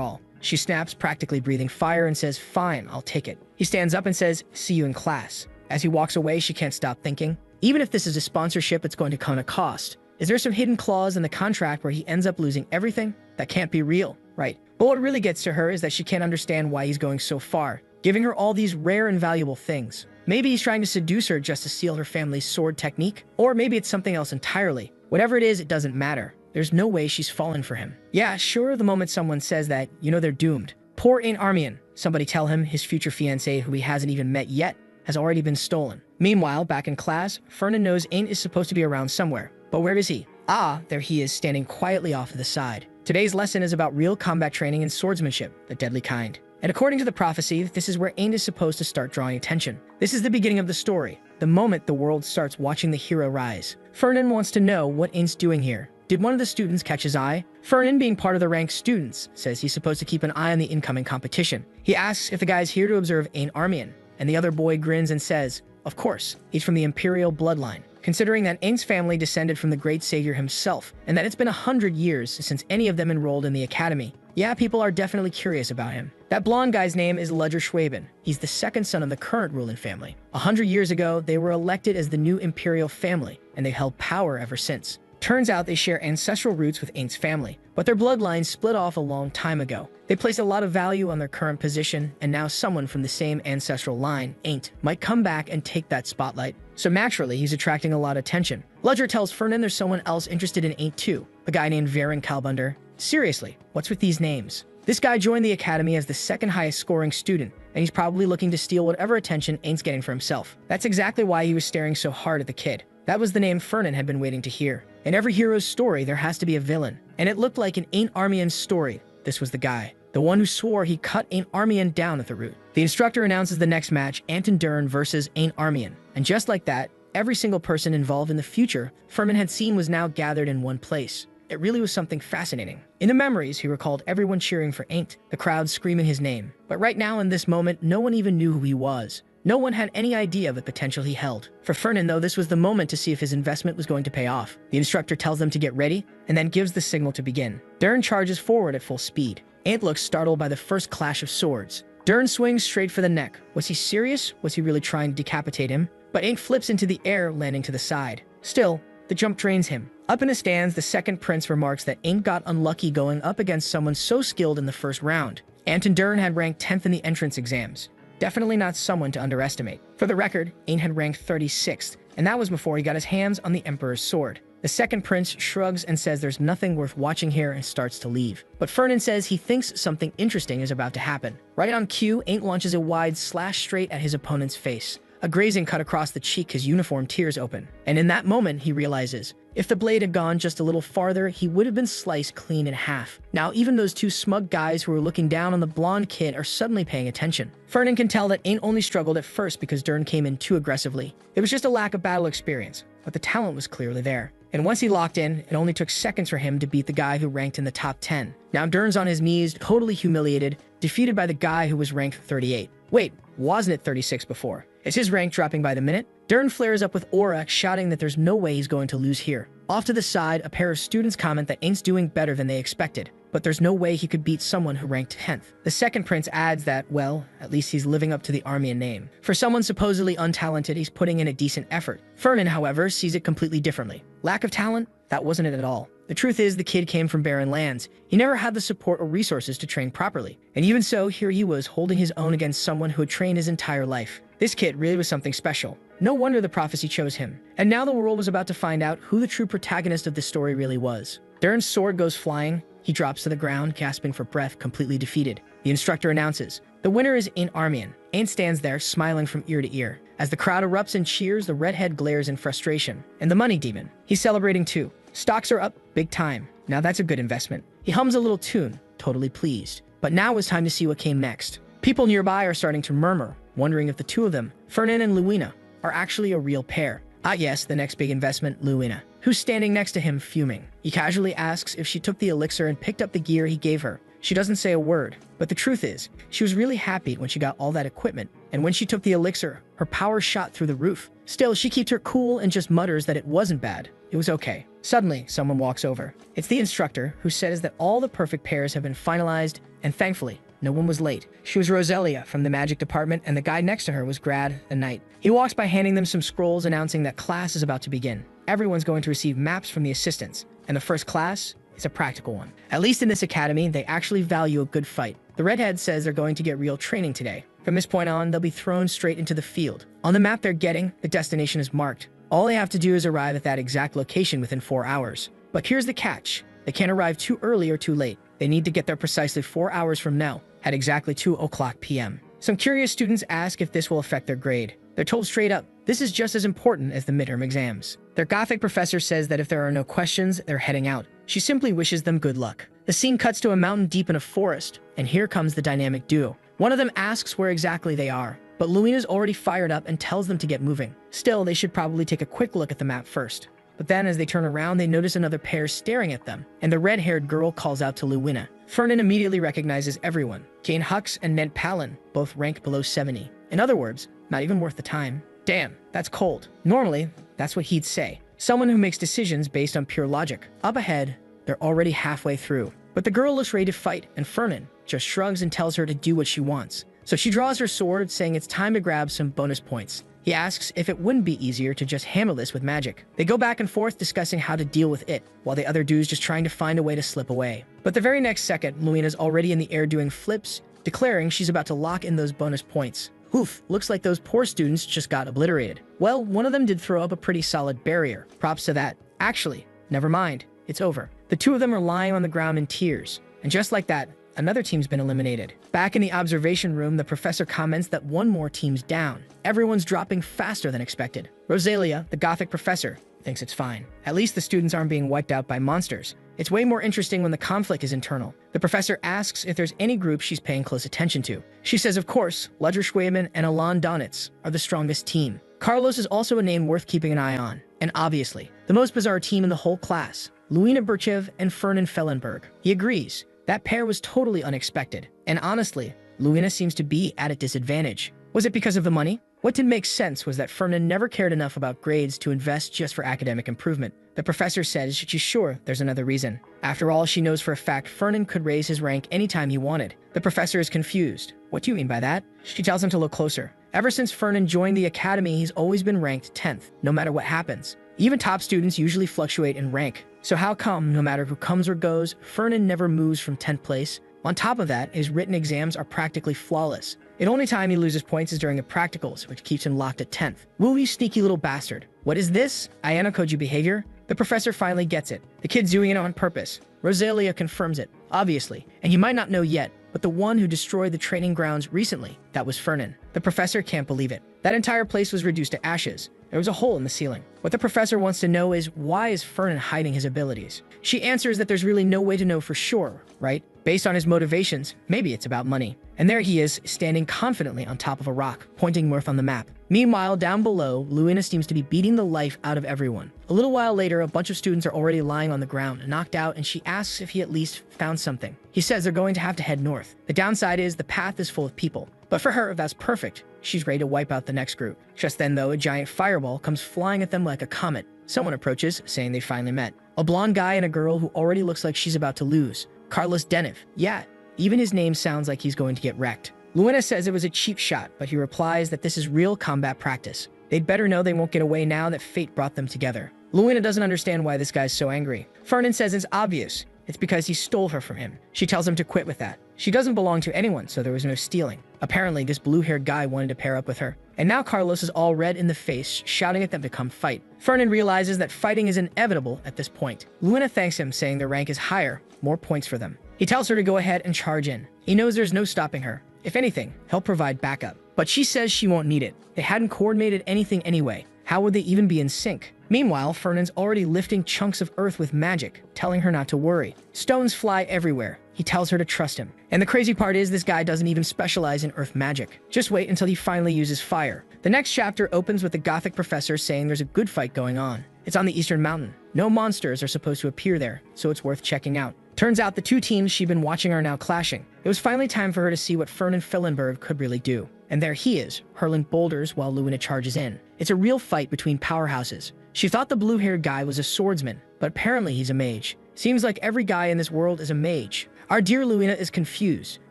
all. She snaps, practically breathing fire, and says, "Fine, I'll take it." He stands up and says, "See you in class." As he walks away, she can't stop thinking. Even if this is a sponsorship, it's going to come at a cost. Is there some hidden clause in the contract where he ends up losing everything? That can't be real, right? But what really gets to her is that she can't understand why he's going so far, giving her all these rare and valuable things. Maybe he's trying to seduce her just to steal her family's sword technique, or maybe it's something else entirely. Whatever it is, it doesn't matter. There's no way she's fallen for him. Yeah, sure, the moment someone says that, you know they're doomed. Poor Ain Armian. Somebody tell him his future fiancée, who he hasn't even met yet, has already been stolen. Meanwhile, back in class, Fernan knows Ain is supposed to be around somewhere. But where is he? Ah, there he is, standing quietly off to the side. Today's lesson is about real combat training and swordsmanship, the deadly kind. And according to the prophecy, this is where Ain is supposed to start drawing attention. This is the beginning of the story, the moment the world starts watching the hero rise. Fernan wants to know what Ain's doing here. Did one of the students catch his eye? Fernan, being part of the ranked students, says he's supposed to keep an eye on the incoming competition. He asks if the guy's here to observe Ain Armian, and the other boy grins and says, of course, he's from the Imperial bloodline. Considering that Ain's family descended from the great savior himself, and that it's been 100 years since any of them enrolled in the academy, yeah, people are definitely curious about him. That blonde guy's name is Ludger Schwaben. He's the second son of the current ruling family. 100 years ago, they were elected as the new Imperial family, and they've held power ever since. Turns out they share ancestral roots with Ain's family, but their bloodlines split off a long time ago. They place a lot of value on their current position, and now someone from the same ancestral line, Aint, might come back and take that spotlight. So naturally, he's attracting a lot of attention. Ludger tells Fernan there's someone else interested in Aint too, a guy named Varen Kalbunder. Seriously, what's with these names? This guy joined the academy as the second highest scoring student, and he's probably looking to steal whatever attention Aint's getting for himself. That's exactly why he was staring so hard at the kid. That was the name Fernan had been waiting to hear. In every hero's story, there has to be a villain, and it looked like in Aint Armian's story, this was the guy. The one who swore he cut Aint Armian down at the root. The instructor announces the next match, Anton Dern versus Aint Armian. And just like that, every single person involved in the future Fernan had seen was now gathered in one place. It really was something fascinating. In the memories, he recalled everyone cheering for Aint, the crowd screaming his name. But right now, in this moment, no one even knew who he was. No one had any idea of the potential he held. For Fernan, though, this was the moment to see if his investment was going to pay off. The instructor tells them to get ready, and then gives the signal to begin. Dern charges forward at full speed. Aint looks startled by the first clash of swords. Dern swings straight for the neck. Was he serious? Was he really trying to decapitate him? But Aint flips into the air, landing to the side. Still, the jump drains him. Up in the stands, the second prince remarks that Aint got unlucky going up against someone so skilled in the first round. Anton Dern had ranked 10th in the entrance exams. Definitely not someone to underestimate. For the record, Aint had ranked 36th, and that was before he got his hands on the Emperor's sword. The second prince shrugs and says there's nothing worth watching here and starts to leave. But Fernan says he thinks something interesting is about to happen. Right on cue, Aint launches a wide slash straight at his opponent's face. A grazing cut across the cheek, his uniform tears open. And in that moment, he realizes, if the blade had gone just a little farther, he would have been sliced clean in half. Now, even those two smug guys who were looking down on the blonde kid are suddenly paying attention. Fernan can tell that Aint only struggled at first because Dern came in too aggressively. It was just a lack of battle experience, but the talent was clearly there. And once he locked in, it only took seconds for him to beat the guy who ranked in the top 10. Now Dern's on his knees, totally humiliated, defeated by the guy who was ranked 38. Wait, wasn't it 36 before? Is his rank dropping by the minute? Dern flares up with aura, shouting that there's no way he's going to lose here. Off to the side, a pair of students comment that Aint's doing better than they expected, but there's no way he could beat someone who ranked 10th. The second prince adds that, well, at least he's living up to the Armian name. For someone supposedly untalented, he's putting in a decent effort. Fernan, however, sees it completely differently. Lack of talent? That wasn't it at all. The truth is, the kid came from barren lands. He never had the support or resources to train properly. And even so, here he was holding his own against someone who had trained his entire life. This kid really was something special. No wonder the prophecy chose him. And now the world was about to find out who the true protagonist of this story really was. Dern's sword goes flying. He drops to the ground, gasping for breath, completely defeated. The instructor announces, the winner is Aint Armian. Aint stands there, smiling from ear to ear. As the crowd erupts in cheers, the redhead glares in frustration. And the money demon. He's celebrating too. Stocks are up, big time. Now that's a good investment. He hums a little tune, totally pleased. But now it's time to see what came next. People nearby are starting to murmur, wondering if the two of them, Fernan and Luina, are actually a real pair. Ah yes, the next big investment, Luina, who's standing next to him fuming. He casually asks if she took the elixir and picked up the gear he gave her. She doesn't say a word, but the truth is, she was really happy when she got all that equipment, and when she took the elixir, her power shot through the roof. Still, she keeps her cool and just mutters that it wasn't bad. It was okay. Suddenly, someone walks over. It's the instructor, who says that all the perfect pairs have been finalized, and thankfully, no one was late. She was Roselia from the magic department, and the guy next to her was Grad, a knight. He walks by handing them some scrolls announcing that class is about to begin. Everyone's going to receive maps from the assistants, and the first class is a practical one. At least in this academy, they actually value a good fight. The redhead says they're going to get real training today. From this point on, they'll be thrown straight into the field. On the map they're getting, the destination is marked. All they have to do is arrive at that exact location within 4 hours. But here's the catch. They can't arrive too early or too late. They need to get there precisely 4 hours from now, at exactly 2:00 p.m. Some curious students ask if this will affect their grade. They're told straight up, this is just as important as the midterm exams. Their gothic professor says that if there are no questions, they're heading out. She simply wishes them good luck. The scene cuts to a mountain deep in a forest, and here comes the dynamic duo. One of them asks where exactly they are, but Luina's already fired up and tells them to get moving. Still, they should probably take a quick look at the map first. But then as they turn around, they notice another pair staring at them, and the red-haired girl calls out to Luina. Fernan immediately recognizes everyone. Jane Hux and Ned Palin both rank below 70. In other words, not even worth the time. Damn, that's cold. Normally, that's what he'd say. Someone who makes decisions based on pure logic. Up ahead, they're already halfway through. But the girl looks ready to fight, and Fernan just shrugs and tells her to do what she wants. So she draws her sword, saying it's time to grab some bonus points. He asks if it wouldn't be easier to just handle this with magic. They go back and forth discussing how to deal with it, while the other dude's just trying to find a way to slip away. But the very next second, Luina's already in the air doing flips, declaring she's about to lock in those bonus points. Oof, looks like those poor students just got obliterated. Well, one of them did throw up a pretty solid barrier. Props to that. Actually, never mind. It's over. The two of them are lying on the ground in tears. And just like that, another team's been eliminated. Back in the observation room, the professor comments that one more team's down. Everyone's dropping faster than expected. Roselia, the gothic professor, thinks it's fine. At least the students aren't being wiped out by monsters. It's way more interesting when the conflict is internal. The professor asks if there's any group she's paying close attention to. She says, of course, Ludger Schweman and Alon Donitz are the strongest team. Carlos is also a name worth keeping an eye on. And obviously, the most bizarre team in the whole class, Luina Burchev and Fernan Fellenberg. He agrees. That pair was totally unexpected. And honestly, Luina seems to be at a disadvantage. Was it because of the money? What didn't make sense was that Fernan never cared enough about grades to invest just for academic improvement. The professor says she's sure there's another reason. After all, she knows for a fact Fernan could raise his rank anytime he wanted. The professor is confused. What do you mean by that? She tells him to look closer. Ever since Fernan joined the academy, he's always been ranked 10th, no matter what happens. Even top students usually fluctuate in rank. So how come, no matter who comes or goes, Fernan never moves from 10th place? On top of that, his written exams are practically flawless. The only time he loses points is during the practicals, which keeps him locked at 10th. Woo, you sneaky little bastard. What is this? Ayanokoji behavior? The professor finally gets it. The kid's doing it on purpose. Roselia confirms it, obviously. And you might not know yet, but the one who destroyed the training grounds recently, that was Fernan. The professor can't believe it. That entire place was reduced to ashes. There was a hole in the ceiling. What the professor wants to know is, why is Fernan hiding his abilities? She answers that there's really no way to know for sure, right? Based on his motivations, maybe it's about money. And there he is, standing confidently on top of a rock, pointing north on the map. Meanwhile, down below, Luina seems to be beating the life out of everyone. A little while later, a bunch of students are already lying on the ground, knocked out, and she asks if he at least found something. He says they're going to have to head north. The downside is the path is full of people. But for her, that's perfect. She's ready to wipe out the next group. Just then, though, a giant fireball comes flying at them like a comet. Someone approaches, saying they finally met. A blonde guy and a girl who already looks like she's about to lose. Carlos Deniv. Yeah, even his name sounds like he's going to get wrecked. Luina says it was a cheap shot, but he replies that this is real combat practice. They'd better know they won't get away now that fate brought them together. Luina doesn't understand why this guy's so angry. Fernan says it's obvious. It's because he stole her from him. She tells him to quit with that. She doesn't belong to anyone, so there was no stealing. Apparently, this blue-haired guy wanted to pair up with her. And now Carlos is all red in the face, shouting at them to come fight. Fernan realizes that fighting is inevitable at this point. Luina thanks him, saying their rank is higher, more points for them. He tells her to go ahead and charge in. He knows there's no stopping her. If anything, he'll provide backup. But she says she won't need it. They hadn't coordinated anything anyway. How would they even be in sync? Meanwhile, Fernan's already lifting chunks of earth with magic, telling her not to worry. Stones fly everywhere. He tells her to trust him. And the crazy part is this guy doesn't even specialize in earth magic. Just wait until he finally uses fire. The next chapter opens with the gothic professor saying there's a good fight going on. It's on the Eastern Mountain. No monsters are supposed to appear there, so it's worth checking out. Turns out the two teams she'd been watching are now clashing. It was finally time for her to see what Fernan Fellenberg could really do. And there he is, hurling boulders while Luina charges in. It's a real fight between powerhouses. She thought the blue-haired guy was a swordsman, but apparently he's a mage. Seems like every guy in this world is a mage. Our dear Luina is confused.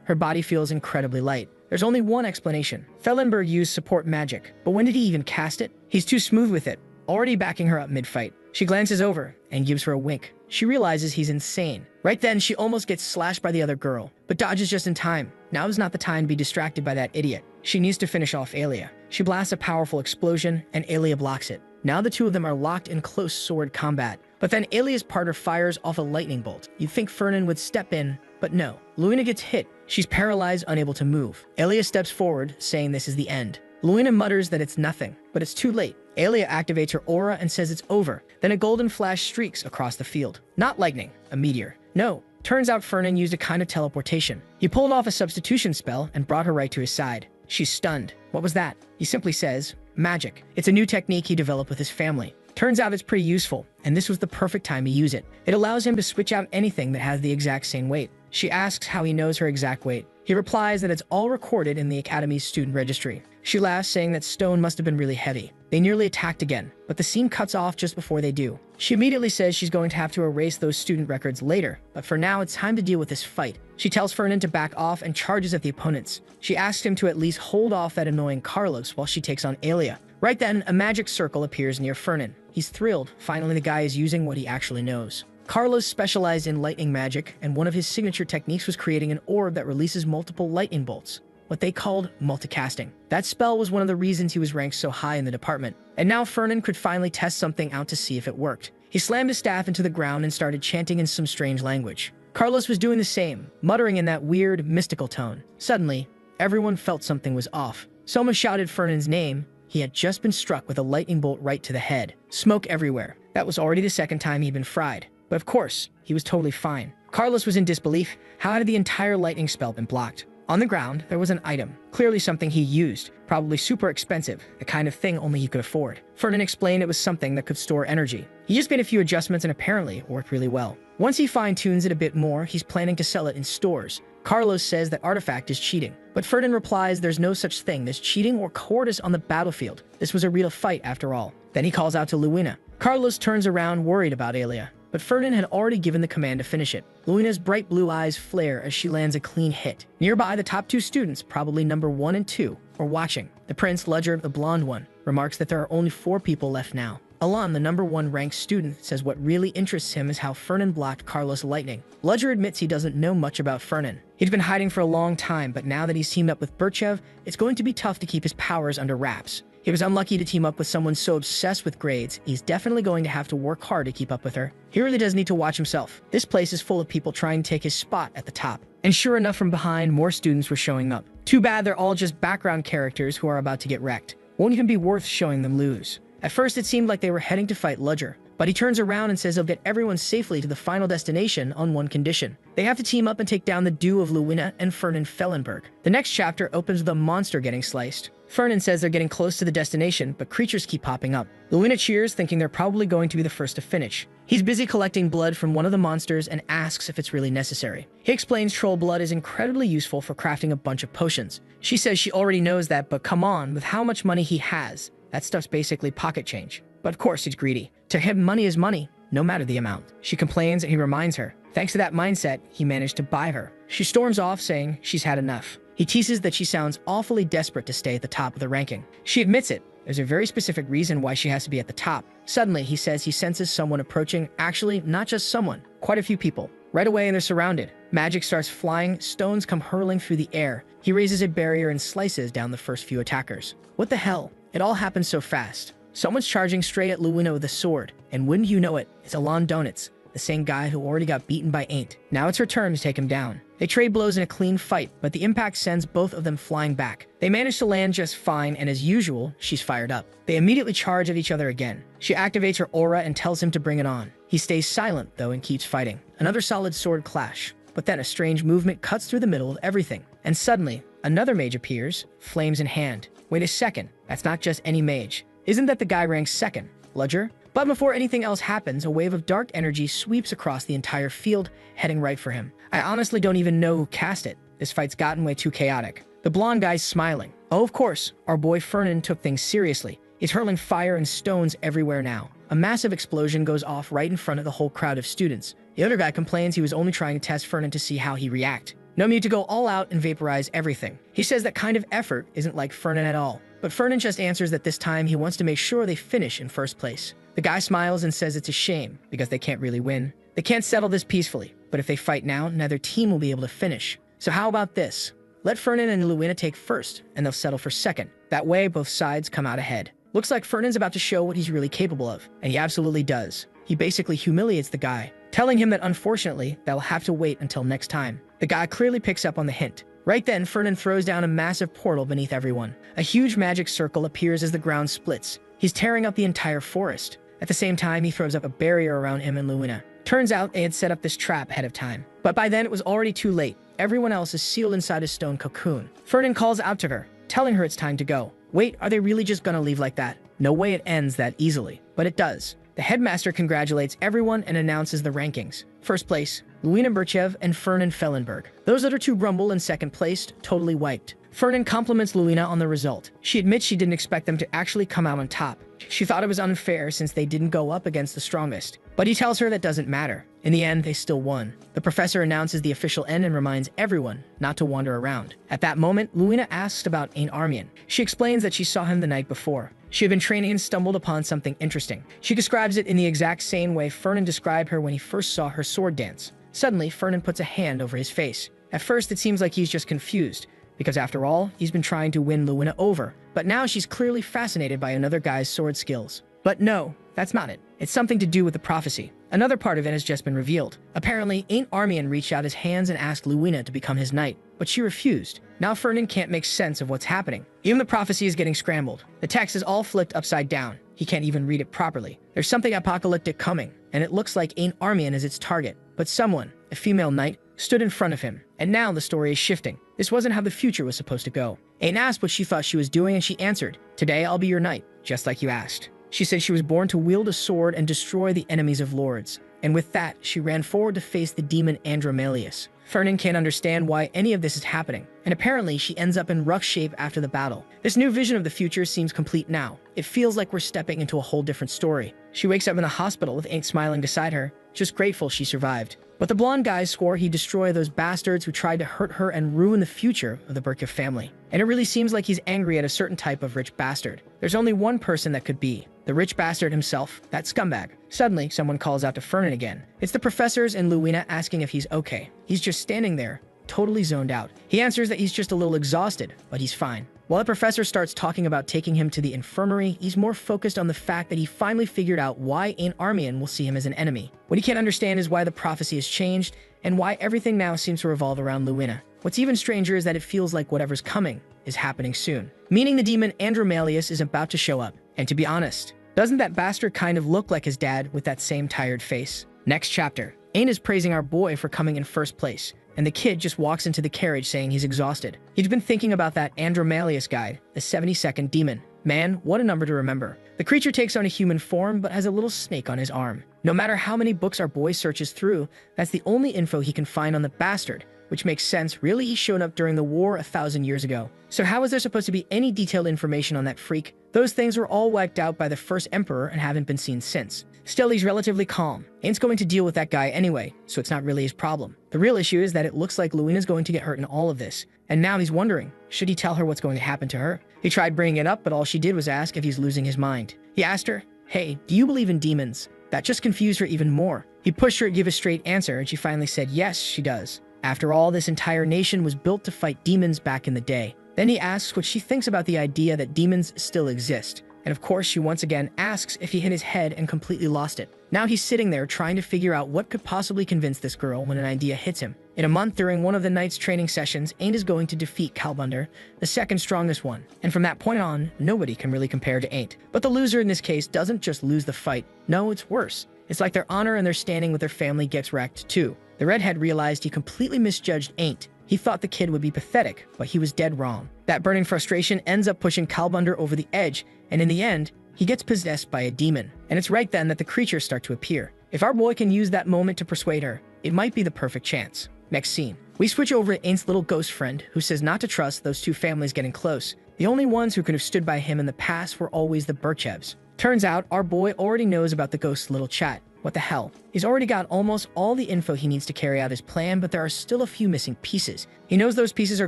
Her body feels incredibly light. There's only one explanation. Fellenberg used support magic, but when did he even cast it? He's too smooth with it, already backing her up mid-fight. She glances over and gives her a wink. She realizes he's insane. Right then, she almost gets slashed by the other girl, but dodges just in time. Now is not the time to be distracted by that idiot. She needs to finish off Alia. She blasts a powerful explosion, and Alia blocks it. Now the two of them are locked in close sword combat. But then Alia's partner fires off a lightning bolt. You'd think Fernan would step in, but no. Luina gets hit. She's paralyzed, unable to move. Alia steps forward, saying this is the end. Luina mutters that it's nothing, but it's too late. Alia activates her aura and says it's over. Then a golden flash streaks across the field. Not lightning, a meteor. No, turns out Fernan used a kind of teleportation. He pulled off a substitution spell and brought her right to his side. She's stunned. What was that? He simply says, magic. It's a new technique he developed with his family. Turns out it's pretty useful, and this was the perfect time to use it. It allows him to switch out anything that has the exact same weight. She asks how he knows her exact weight. He replies that it's all recorded in the Academy's student registry. She laughs, saying that stone must have been really heavy. They nearly attacked again, but the scene cuts off just before they do. She immediately says she's going to have to erase those student records later, but for now it's time to deal with this fight. She tells Fernan to back off and charges at the opponents. She asks him to at least hold off that annoying Carlos while she takes on Alia. Right then, a magic circle appears near Fernan. He's thrilled. Finally, the guy is using what he actually knows. Carlos specialized in lightning magic, and one of his signature techniques was creating an orb that releases multiple lightning bolts, what they called multicasting. That spell was one of the reasons he was ranked so high in the department. And now Fernan could finally test something out to see if it worked. He slammed his staff into the ground and started chanting in some strange language. Carlos was doing the same, muttering in that weird, mystical tone. Suddenly, everyone felt something was off. Someone shouted Fernan's name. He had just been struck with a lightning bolt right to the head. Smoke everywhere. That was already the second time he'd been fried. But of course, he was totally fine. Carlos was in disbelief. How had the entire lightning spell been blocked? On the ground, there was an item, clearly something he used, probably super expensive, the kind of thing only he could afford. Fernan explained it was something that could store energy. He just made a few adjustments and apparently worked really well. Once he fine-tunes it a bit more, he's planning to sell it in stores. Carlos says that artifact is cheating, but Fernan replies there's no such thing as cheating or cowardice on the battlefield. This was a real fight after all. Then he calls out to Luina. Carlos turns around worried about Alia, but Fernan had already given the command to finish it. Luina's bright blue eyes flare as she lands a clean hit. Nearby, the top two students, probably number 1 and 2, are watching. The Prince Ledger, the blonde one, remarks that there are only 4 people left now. Alan, the number 1 ranked student, says what really interests him is how Fernan blocked Carlos' lightning. Ledger admits he doesn't know much about Fernan. He'd been hiding for a long time, but now that he's teamed up with Burchev, it's going to be tough to keep his powers under wraps. He was unlucky to team up with someone so obsessed with grades. He's definitely going to have to work hard to keep up with her. He really does need to watch himself. This place is full of people trying to take his spot at the top. And sure enough, from behind, more students were showing up. Too bad they're all just background characters who are about to get wrecked. Won't even be worth showing them lose. At first, it seemed like they were heading to fight Ledger, but he turns around and says he'll get everyone safely to the final destination on one condition. They have to team up and take down the duo of Luina and Fernan Fellenberg. The next chapter opens with a monster getting sliced. Fernan says they're getting close to the destination, but creatures keep popping up. Luina cheers, thinking they're probably going to be the first to finish. He's busy collecting blood from one of the monsters and asks if it's really necessary. He explains troll blood is incredibly useful for crafting a bunch of potions. She says she already knows that, but come on, with how much money he has, that stuff's basically pocket change. But of course he's greedy. To him, money is money, no matter the amount. She complains and he reminds her. Thanks to that mindset, he managed to buy her. She storms off, saying she's had enough. He teases that she sounds awfully desperate to stay at the top of the ranking. She admits it. There's a very specific reason why she has to be at the top. Suddenly, he says he senses someone approaching. Actually, not just someone, quite a few people. Right away, and they're surrounded. Magic starts flying, stones come hurling through the air. He raises a barrier and slices down the first few attackers. What the hell? It all happens so fast. Someone's charging straight at Luina with a sword, and wouldn't you know it, it's Alon Donuts, the same guy who already got beaten by Ain't. Now it's her turn to take him down. They trade blows in a clean fight, but the impact sends both of them flying back. They manage to land just fine, and as usual, she's fired up. They immediately charge at each other again. She activates her aura and tells him to bring it on. He stays silent, though, and keeps fighting. Another solid sword clash, but then a strange movement cuts through the middle of everything. And suddenly, another mage appears, flames in hand. Wait a second, that's not just any mage. Isn't that the guy ranked second, Bludger? But before anything else happens, a wave of dark energy sweeps across the entire field, heading right for him. I honestly don't even know who cast it. This fight's gotten way too chaotic. The blonde guy's smiling. Oh, of course, our boy Fernan took things seriously. He's hurling fire and stones everywhere now. A massive explosion goes off right in front of the whole crowd of students. The other guy complains he was only trying to test Fernan to see how he react. No need to go all out and vaporize everything. He says that kind of effort isn't like Fernan at all. But Fernan just answers that this time he wants to make sure they finish in first place. The guy smiles and says it's a shame, because they can't really win. They can't settle this peacefully, but if they fight now, neither team will be able to finish. So how about this? Let Fernan and Luina take first, and they'll settle for second. That way, both sides come out ahead. Looks like Fernan's about to show what he's really capable of, and he absolutely does. He basically humiliates the guy, telling him that unfortunately, they'll have to wait until next time. The guy clearly picks up on the hint. Right then, Fernan throws down a massive portal beneath everyone. A huge magic circle appears as the ground splits. He's tearing up the entire forest. At the same time, he throws up a barrier around him and Luina. Turns out they had set up this trap ahead of time. But by then, it was already too late. Everyone else is sealed inside a stone cocoon. Fernan calls out to her, telling her it's time to go. Wait, are they really just gonna leave like that? No way it ends that easily. But it does. The headmaster congratulates everyone and announces the rankings. First place, Luina Burchev and Fernan Fellenberg. Those other two grumble in second place, totally wiped. Fernan compliments Luina on the result. She admits she didn't expect them to actually come out on top. She thought it was unfair since they didn't go up against the strongest. But he tells her that doesn't matter. In the end, they still won. The professor announces the official end and reminds everyone not to wander around. At that moment, Luina asks about Ain Armian. She explains that she saw him the night before. She had been training and stumbled upon something interesting. She describes it in the exact same way Fernan described her when he first saw her sword dance. Suddenly, Fernan puts a hand over his face. At first, it seems like he's just confused, because after all, he's been trying to win Luina over. But now she's clearly fascinated by another guy's sword skills. But no, that's not it. It's something to do with the prophecy. Another part of it has just been revealed. Apparently, Ain Armian reached out his hands and asked Luina to become his knight, but she refused. Now Fernan can't make sense of what's happening. Even the prophecy is getting scrambled. The text is all flipped upside down. He can't even read it properly. There's something apocalyptic coming, and it looks like Ain Armian is its target. But someone, a female knight, stood in front of him. And now the story is shifting. This wasn't how the future was supposed to go. Ain asked what she thought she was doing, and she answered, "Today I'll be your knight, just like you asked." She said she was born to wield a sword and destroy the enemies of lords. And with that, she ran forward to face the demon Andromalius. Fernan can't understand why any of this is happening, and apparently she ends up in rough shape after the battle. This new vision of the future seems complete now. It feels like we're stepping into a whole different story. She wakes up in the hospital with Ain smiling beside her, just grateful she survived. But the blonde guy swore he'd destroy those bastards who tried to hurt her and ruin the future of the Burkev family. And it really seems like he's angry at a certain type of rich bastard. There's only one person that could be. The rich bastard himself, that scumbag. Suddenly, someone calls out to Fernan again. It's the professors and Luina asking if he's okay. He's just standing there, totally zoned out. He answers that he's just a little exhausted, but he's fine. While the professor starts talking about taking him to the infirmary, he's more focused on the fact that he finally figured out why Ain Armian will see him as an enemy. What he can't understand is why the prophecy has changed, and why everything now seems to revolve around Luina. What's even stranger is that it feels like whatever's coming is happening soon. Meaning the demon Andromalius is about to show up. And to be honest, doesn't that bastard kind of look like his dad with that same tired face? Next chapter. Ain is praising our boy for coming in first place, and the kid just walks into the carriage saying he's exhausted. He'd been thinking about that Andromalius guide, the 72nd demon. Man, what a number to remember. The creature takes on a human form, but has a little snake on his arm. No matter how many books our boy searches through, that's the only info he can find on the bastard, which makes sense. Really, he's shown up during the war 1,000 years ago. So how is there supposed to be any detailed information on that freak? Those things were all wiped out by the first emperor and haven't been seen since. Still, he's relatively calm. Ain's going to deal with that guy anyway, so it's not really his problem. The real issue is that it looks like Luina's going to get hurt in all of this. And now he's wondering, should he tell her what's going to happen to her? He tried bringing it up, but all she did was ask if he's losing his mind. He asked her, "Hey, do you believe in demons?" That just confused her even more. He pushed her to give a straight answer, and she finally said yes, she does. After all, this entire nation was built to fight demons back in the day. Then he asks what she thinks about the idea that demons still exist. And of course, she once again asks if he hit his head and completely lost it. Now he's sitting there trying to figure out what could possibly convince this girl when an idea hits him. In a month, during one of the knight's training sessions, Ain is going to defeat Kalbunder, the second strongest one. And from that point on, nobody can really compare to Ain. But the loser in this case doesn't just lose the fight. No, it's worse. It's like their honor and their standing with their family gets wrecked too. The redhead realized he completely misjudged Ain. He thought the kid would be pathetic, but he was dead wrong. That burning frustration ends up pushing Kalbunder over the edge, and in the end, he gets possessed by a demon. And it's right then that the creatures start to appear. If our boy can use that moment to persuade her, it might be the perfect chance. Next scene. We switch over to Ain's little ghost friend, who says not to trust those two families getting close. The only ones who could have stood by him in the past were always the Birchevs. Turns out, our boy already knows about the ghost's little chat. What the hell? He's already got almost all the info he needs to carry out his plan, but there are still a few missing pieces. He knows those pieces are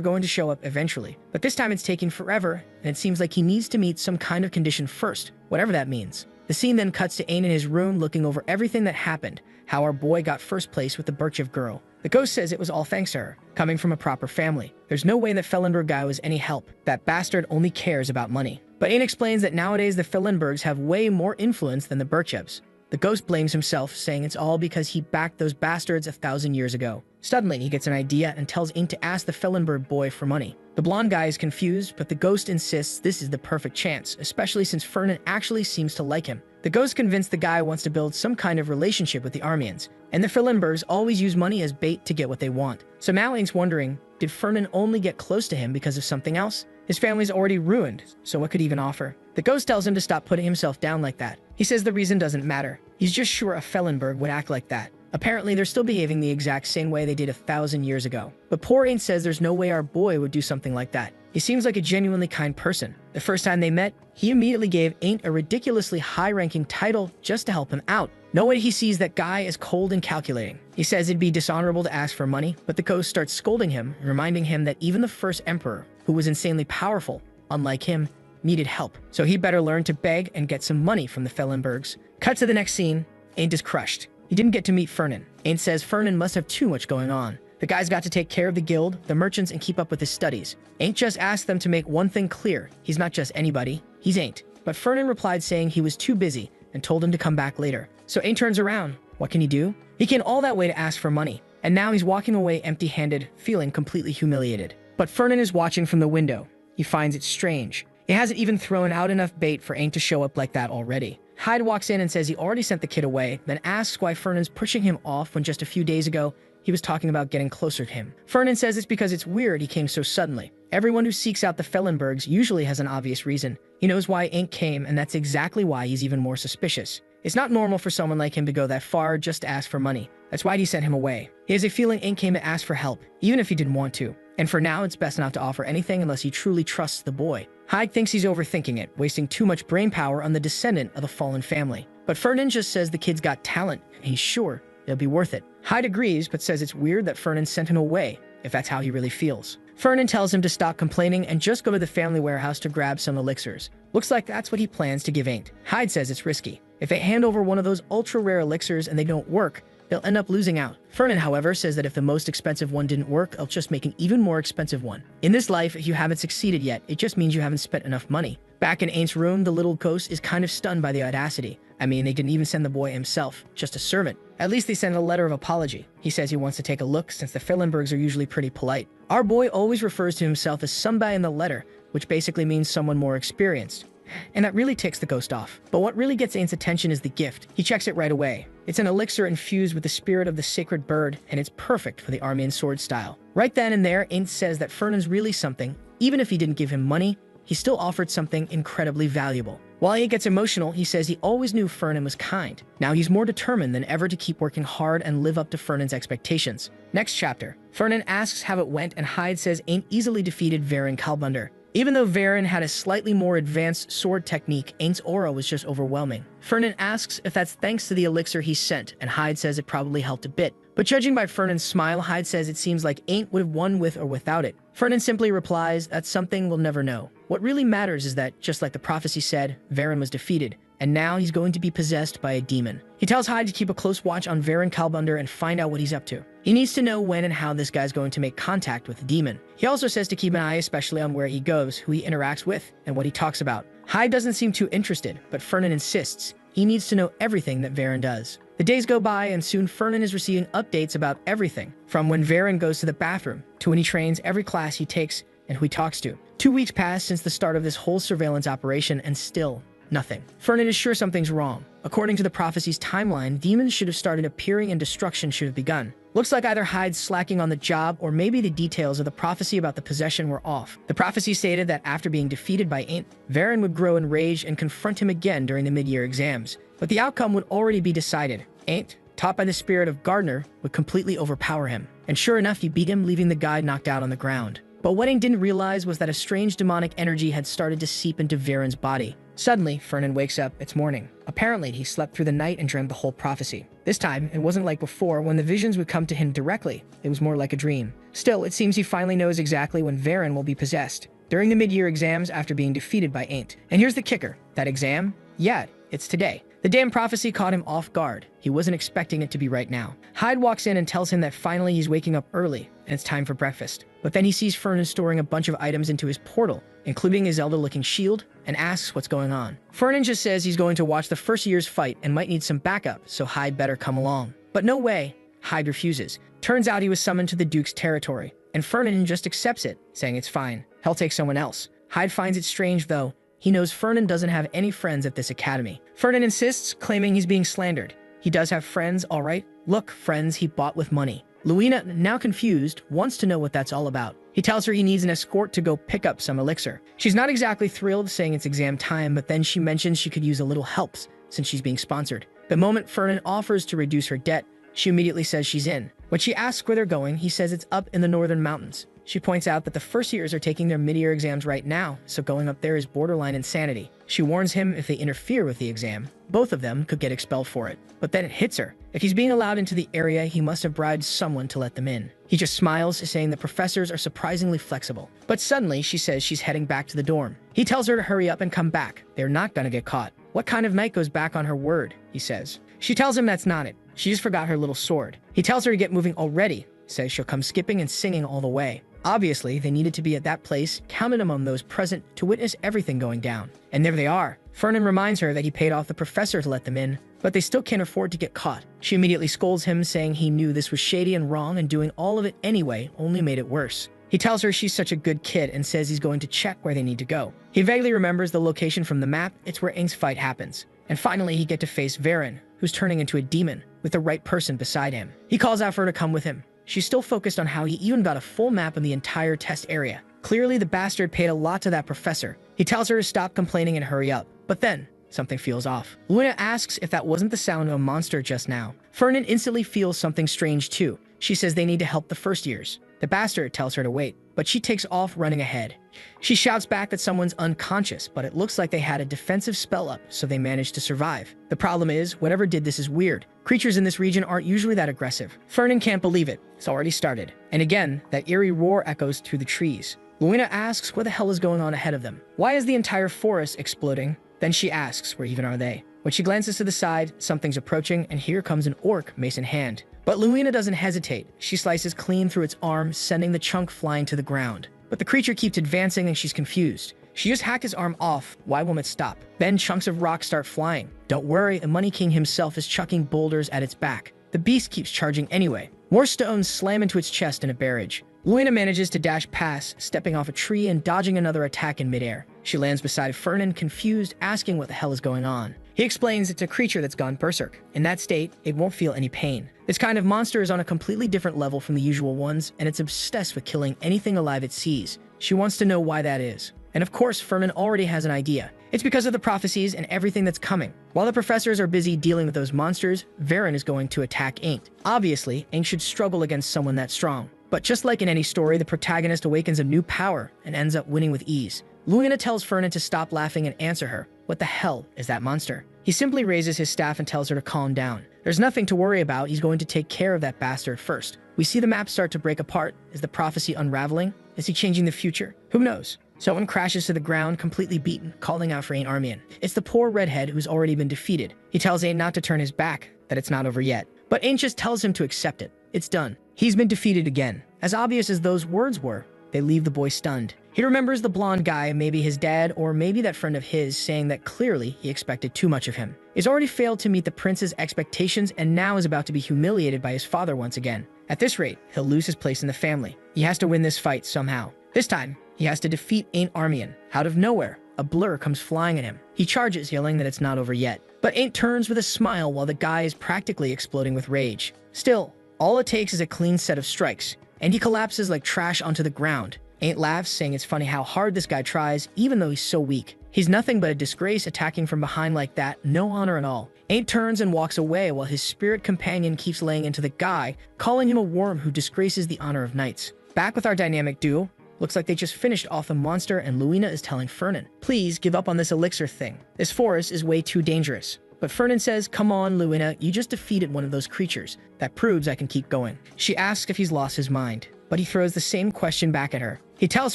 going to show up eventually, but this time it's taking forever, and it seems like he needs to meet some kind of condition first, whatever that means. The scene then cuts to Ain in his room looking over everything that happened, how our boy got first place with the Birchev girl. The ghost says it was all thanks to her, coming from a proper family. There's no way that Fellenberg guy was any help. That bastard only cares about money. But Ain explains that nowadays the Fellenbergs have way more influence than the Birchevs. The ghost blames himself, saying it's all because he backed those bastards 1,000 years ago. Suddenly, he gets an idea and tells Ain to ask the Fellenberg boy for money. The blonde guy is confused, but the ghost insists this is the perfect chance, especially since Fernan actually seems to like him. The ghost convinced the guy wants to build some kind of relationship with the Armians, and the Fellenbergs always use money as bait to get what they want. So now Ain's wondering, did Fernan only get close to him because of something else? His family's already ruined, so what could he even offer? The ghost tells him to stop putting himself down like that. He says the reason doesn't matter. He's just sure a Fellenberg would act like that. Apparently, they're still behaving the exact same way they did 1,000 years ago. But poor Ain says there's no way our boy would do something like that. He seems like a genuinely kind person. The first time they met, he immediately gave Ain a ridiculously high-ranking title just to help him out. No way he sees that guy as cold and calculating. He says it'd be dishonorable to ask for money, but the ghost starts scolding him, reminding him that even the first emperor, who was insanely powerful, unlike him, needed help. So he better learn to beg and get some money from the Fellenbergs. Cut to the next scene. Ain is crushed. He didn't get to meet Fernan. Ain says Fernan must have too much going on. The guy's got to take care of the guild, the merchants, and keep up with his studies. Ain just asked them to make one thing clear. He's not just anybody. He's Ain. But Fernan replied saying he was too busy and told him to come back later. So Ain turns around. What can he do? He came all that way to ask for money. And now he's walking away empty-handed, feeling completely humiliated. But Fernan is watching from the window. He finds it strange. He hasn't even thrown out enough bait for Ain to show up like that already. Hyde walks in and says he already sent the kid away, then asks why Fernan's pushing him off when just a few days ago he was talking about getting closer to him. Fernan says it's because it's weird he came so suddenly. Everyone who seeks out the Fellenbergs usually has an obvious reason. He knows why Ain came, and that's exactly why he's even more suspicious. It's not normal for someone like him to go that far just to ask for money. That's why he sent him away. He has a feeling Ain came to ask for help, even if he didn't want to. And for now, it's best not to offer anything unless he truly trusts the boy. Hyde thinks he's overthinking it, wasting too much brain power on the descendant of a fallen family. But Fernan just says the kid's got talent, and he's sure it'll be worth it. Hyde agrees, but says it's weird that Fernan sent him away, if that's how he really feels. Fernan tells him to stop complaining and just go to the family warehouse to grab some elixirs. Looks like that's what he plans to give Ain. Hyde says it's risky. If they hand over one of those ultra-rare elixirs and they don't work, they'll end up losing out. Fernan, however, says that if the most expensive one didn't work, they'll just make an even more expensive one. In this life, if you haven't succeeded yet, it just means you haven't spent enough money. Back in Ain's room, the little ghost is kind of stunned by the audacity. I mean, they didn't even send the boy himself, just a servant. At least they sent a letter of apology. He says he wants to take a look since the Fellenbergs are usually pretty polite. Our boy always refers to himself as somebody in the letter, which basically means someone more experienced. And that really ticks the ghost off. But what really gets Ain's attention is the gift. He checks it right away. It's an elixir infused with the spirit of the sacred bird, and it's perfect for the Armian sword style. Right then and there, Ain says that Fernan's really something. Even if he didn't give him money, he still offered something incredibly valuable. While Ain gets emotional, he says he always knew Fernan was kind. Now he's more determined than ever to keep working hard and live up to Fernan's expectations. Next chapter. Fernan asks how it went, and Hyde says Ain easily defeated Varin Kalbunder. Even though Varin had a slightly more advanced sword technique, Ain's aura was just overwhelming. Fernan asks if that's thanks to the elixir he sent, and Hyde says it probably helped a bit. But judging by Fernan's smile, Hyde says it seems like Ain would have won with or without it. Fernan simply replies, that's something we'll never know. What really matters is that, just like the prophecy said, Varin was defeated, and now he's going to be possessed by a demon. He tells Hyde to keep a close watch on Varin Kalbunder and find out what he's up to. He needs to know when and how this guy's going to make contact with the demon. He also says to keep an eye especially on where he goes, who he interacts with, and what he talks about. Hyde doesn't seem too interested, but Fernan insists. He needs to know everything that Varin does. The days go by, and soon Fernan is receiving updates about everything, from when Varin goes to the bathroom, to when he trains every class he takes and who he talks to. 2 weeks pass since the start of this whole surveillance operation, and still nothing. Fernan is sure something's wrong. According to the prophecy's timeline, demons should have started appearing and destruction should have begun. Looks like either Hyde's slacking on the job or maybe the details of the prophecy about the possession were off. The prophecy stated that after being defeated by Ain't, Varen would grow in rage and confront him again during the mid-year exams. But the outcome would already be decided. Ain't, taught by the spirit of Gardner, would completely overpower him. And sure enough, he beat him, leaving the guy knocked out on the ground. But what Ain't didn't realize was that a strange demonic energy had started to seep into Varen's body. Suddenly, Fernan wakes up. It's morning. Apparently, he slept through the night and dreamed the whole prophecy. This time, it wasn't like before when the visions would come to him directly. It was more like a dream. Still, it seems he finally knows exactly when Varen will be possessed. During the mid-year exams after being defeated by Ain't. And here's the kicker. That exam? Yeah, it's today. The damn prophecy caught him off guard. He wasn't expecting it to be right now. Hyde walks in and tells him that finally he's waking up early and it's time for breakfast. But then he sees Fernan storing a bunch of items into his portal, including his Zelda-looking shield, and asks what's going on. Fernan just says he's going to watch the first year's fight and might need some backup, so Hyde better come along. But no way. Hyde refuses. Turns out he was summoned to the Duke's territory, and Fernan just accepts it, saying it's fine. He'll take someone else. Hyde finds it strange, though. He knows Fernan doesn't have any friends at this academy. Fernan insists, claiming he's being slandered. He does have friends, all right. Look, friends he bought with money. Luina, now confused, wants to know what that's all about. He tells her he needs an escort to go pick up some elixir. She's not exactly thrilled, saying it's exam time, but then she mentions she could use a little help since she's being sponsored. The moment Fernan offers to reduce her debt, she immediately says she's in. When she asks where they're going, he says it's up in the northern mountains. She points out that the first years are taking their mid-year exams right now, so going up there is borderline insanity. She warns him if they interfere with the exam, both of them could get expelled for it. But then it hits her. If he's being allowed into the area, he must have bribed someone to let them in. He just smiles, saying the professors are surprisingly flexible. But suddenly, she says she's heading back to the dorm. He tells her to hurry up and come back. They're not gonna get caught. What kind of knight goes back on her word, he says. She tells him that's not it. She just forgot her little sword. He tells her to get moving already, says she'll come skipping and singing all the way. Obviously, they needed to be at that place, counted among those present, to witness everything going down. And there they are. Fernan reminds her that he paid off the professor to let them in, but they still can't afford to get caught. She immediately scolds him, saying he knew this was shady and wrong, and doing all of it anyway only made it worse. He tells her she's such a good kid and says he's going to check where they need to go. He vaguely remembers the location from the map. It's where Ing's fight happens. And finally, he gets to face Varen, who's turning into a demon, with the right person beside him. He calls out for her to come with him. She's still focused on how he even got a full map of the entire test area. Clearly, the bastard paid a lot to that professor. He tells her to stop complaining and hurry up. But then, something feels off. Luna asks if that wasn't the sound of a monster just now. Fernan instantly feels something strange too. She says they need to help the first years. The bastard tells her to wait, but she takes off running ahead. She shouts back that someone's unconscious, but it looks like they had a defensive spell up, so they managed to survive. The problem is, whatever did this is weird. Creatures in this region aren't usually that aggressive. Fernan can't believe it. It's already started. And again, that eerie roar echoes through the trees. Luina asks what the hell is going on ahead of them. Why is the entire forest exploding? Then she asks, where even are they? When she glances to the side, something's approaching, and here comes an orc, mace in hand. But Luina doesn't hesitate. She slices clean through its arm, sending the chunk flying to the ground. But the creature keeps advancing and she's confused. She just hacked his arm off. Why won't it stop? Then chunks of rock start flying. Don't worry, the Money King himself is chucking boulders at its back. The beast keeps charging anyway. More stones slam into its chest in a barrage. Luina manages to dash past, stepping off a tree and dodging another attack in midair. She lands beside Fernan, confused, asking what the hell is going on. He explains it's a creature that's gone berserk. In that state, it won't feel any pain. This kind of monster is on a completely different level from the usual ones, and it's obsessed with killing anything alive it sees. She wants to know why that is. And of course, Fernan already has an idea. It's because of the prophecies and everything that's coming. While the professors are busy dealing with those monsters, Varen is going to attack Ink. Obviously, Ink should struggle against someone that strong. But just like in any story, the protagonist awakens a new power and ends up winning with ease. Luina tells Fernan to stop laughing and answer her. What the hell is that monster? He simply raises his staff and tells her to calm down. There's nothing to worry about. He's going to take care of that bastard first. We see the map start to break apart. Is the prophecy unraveling? Is he changing the future? Who knows? Someone crashes to the ground, completely beaten, calling out for Ain Armian. It's the poor redhead who's already been defeated. He tells Ain not to turn his back, that it's not over yet. But Ain just tells him to accept it. It's done. He's been defeated again. As obvious as those words were, they leave the boy stunned. He remembers the blonde guy, maybe his dad, or maybe that friend of his, saying that clearly he expected too much of him. He's already failed to meet the prince's expectations and now is about to be humiliated by his father once again. At this rate, he'll lose his place in the family. He has to win this fight somehow. This time, he has to defeat Ain Armian. Out of nowhere, a blur comes flying at him. He charges, yelling that it's not over yet. But Ain turns with a smile while the guy is practically exploding with rage. Still, All it takes is a clean set of strikes, and he collapses like trash onto the ground. Ain't laughs, saying it's funny how hard this guy tries, even though he's so weak. He's nothing but a disgrace attacking from behind like that, no honor at all. Ain't turns and walks away while his spirit companion keeps laying into the guy, calling him a worm who disgraces the honor of knights. Back with our dynamic duo. Looks like they just finished off the monster and Luina is telling Fernan, please give up on this elixir thing. This forest is way too dangerous. But Fernan says, come on, Luina, you just defeated one of those creatures. That proves I can keep going. She asks if he's lost his mind, but he throws the same question back at her. He tells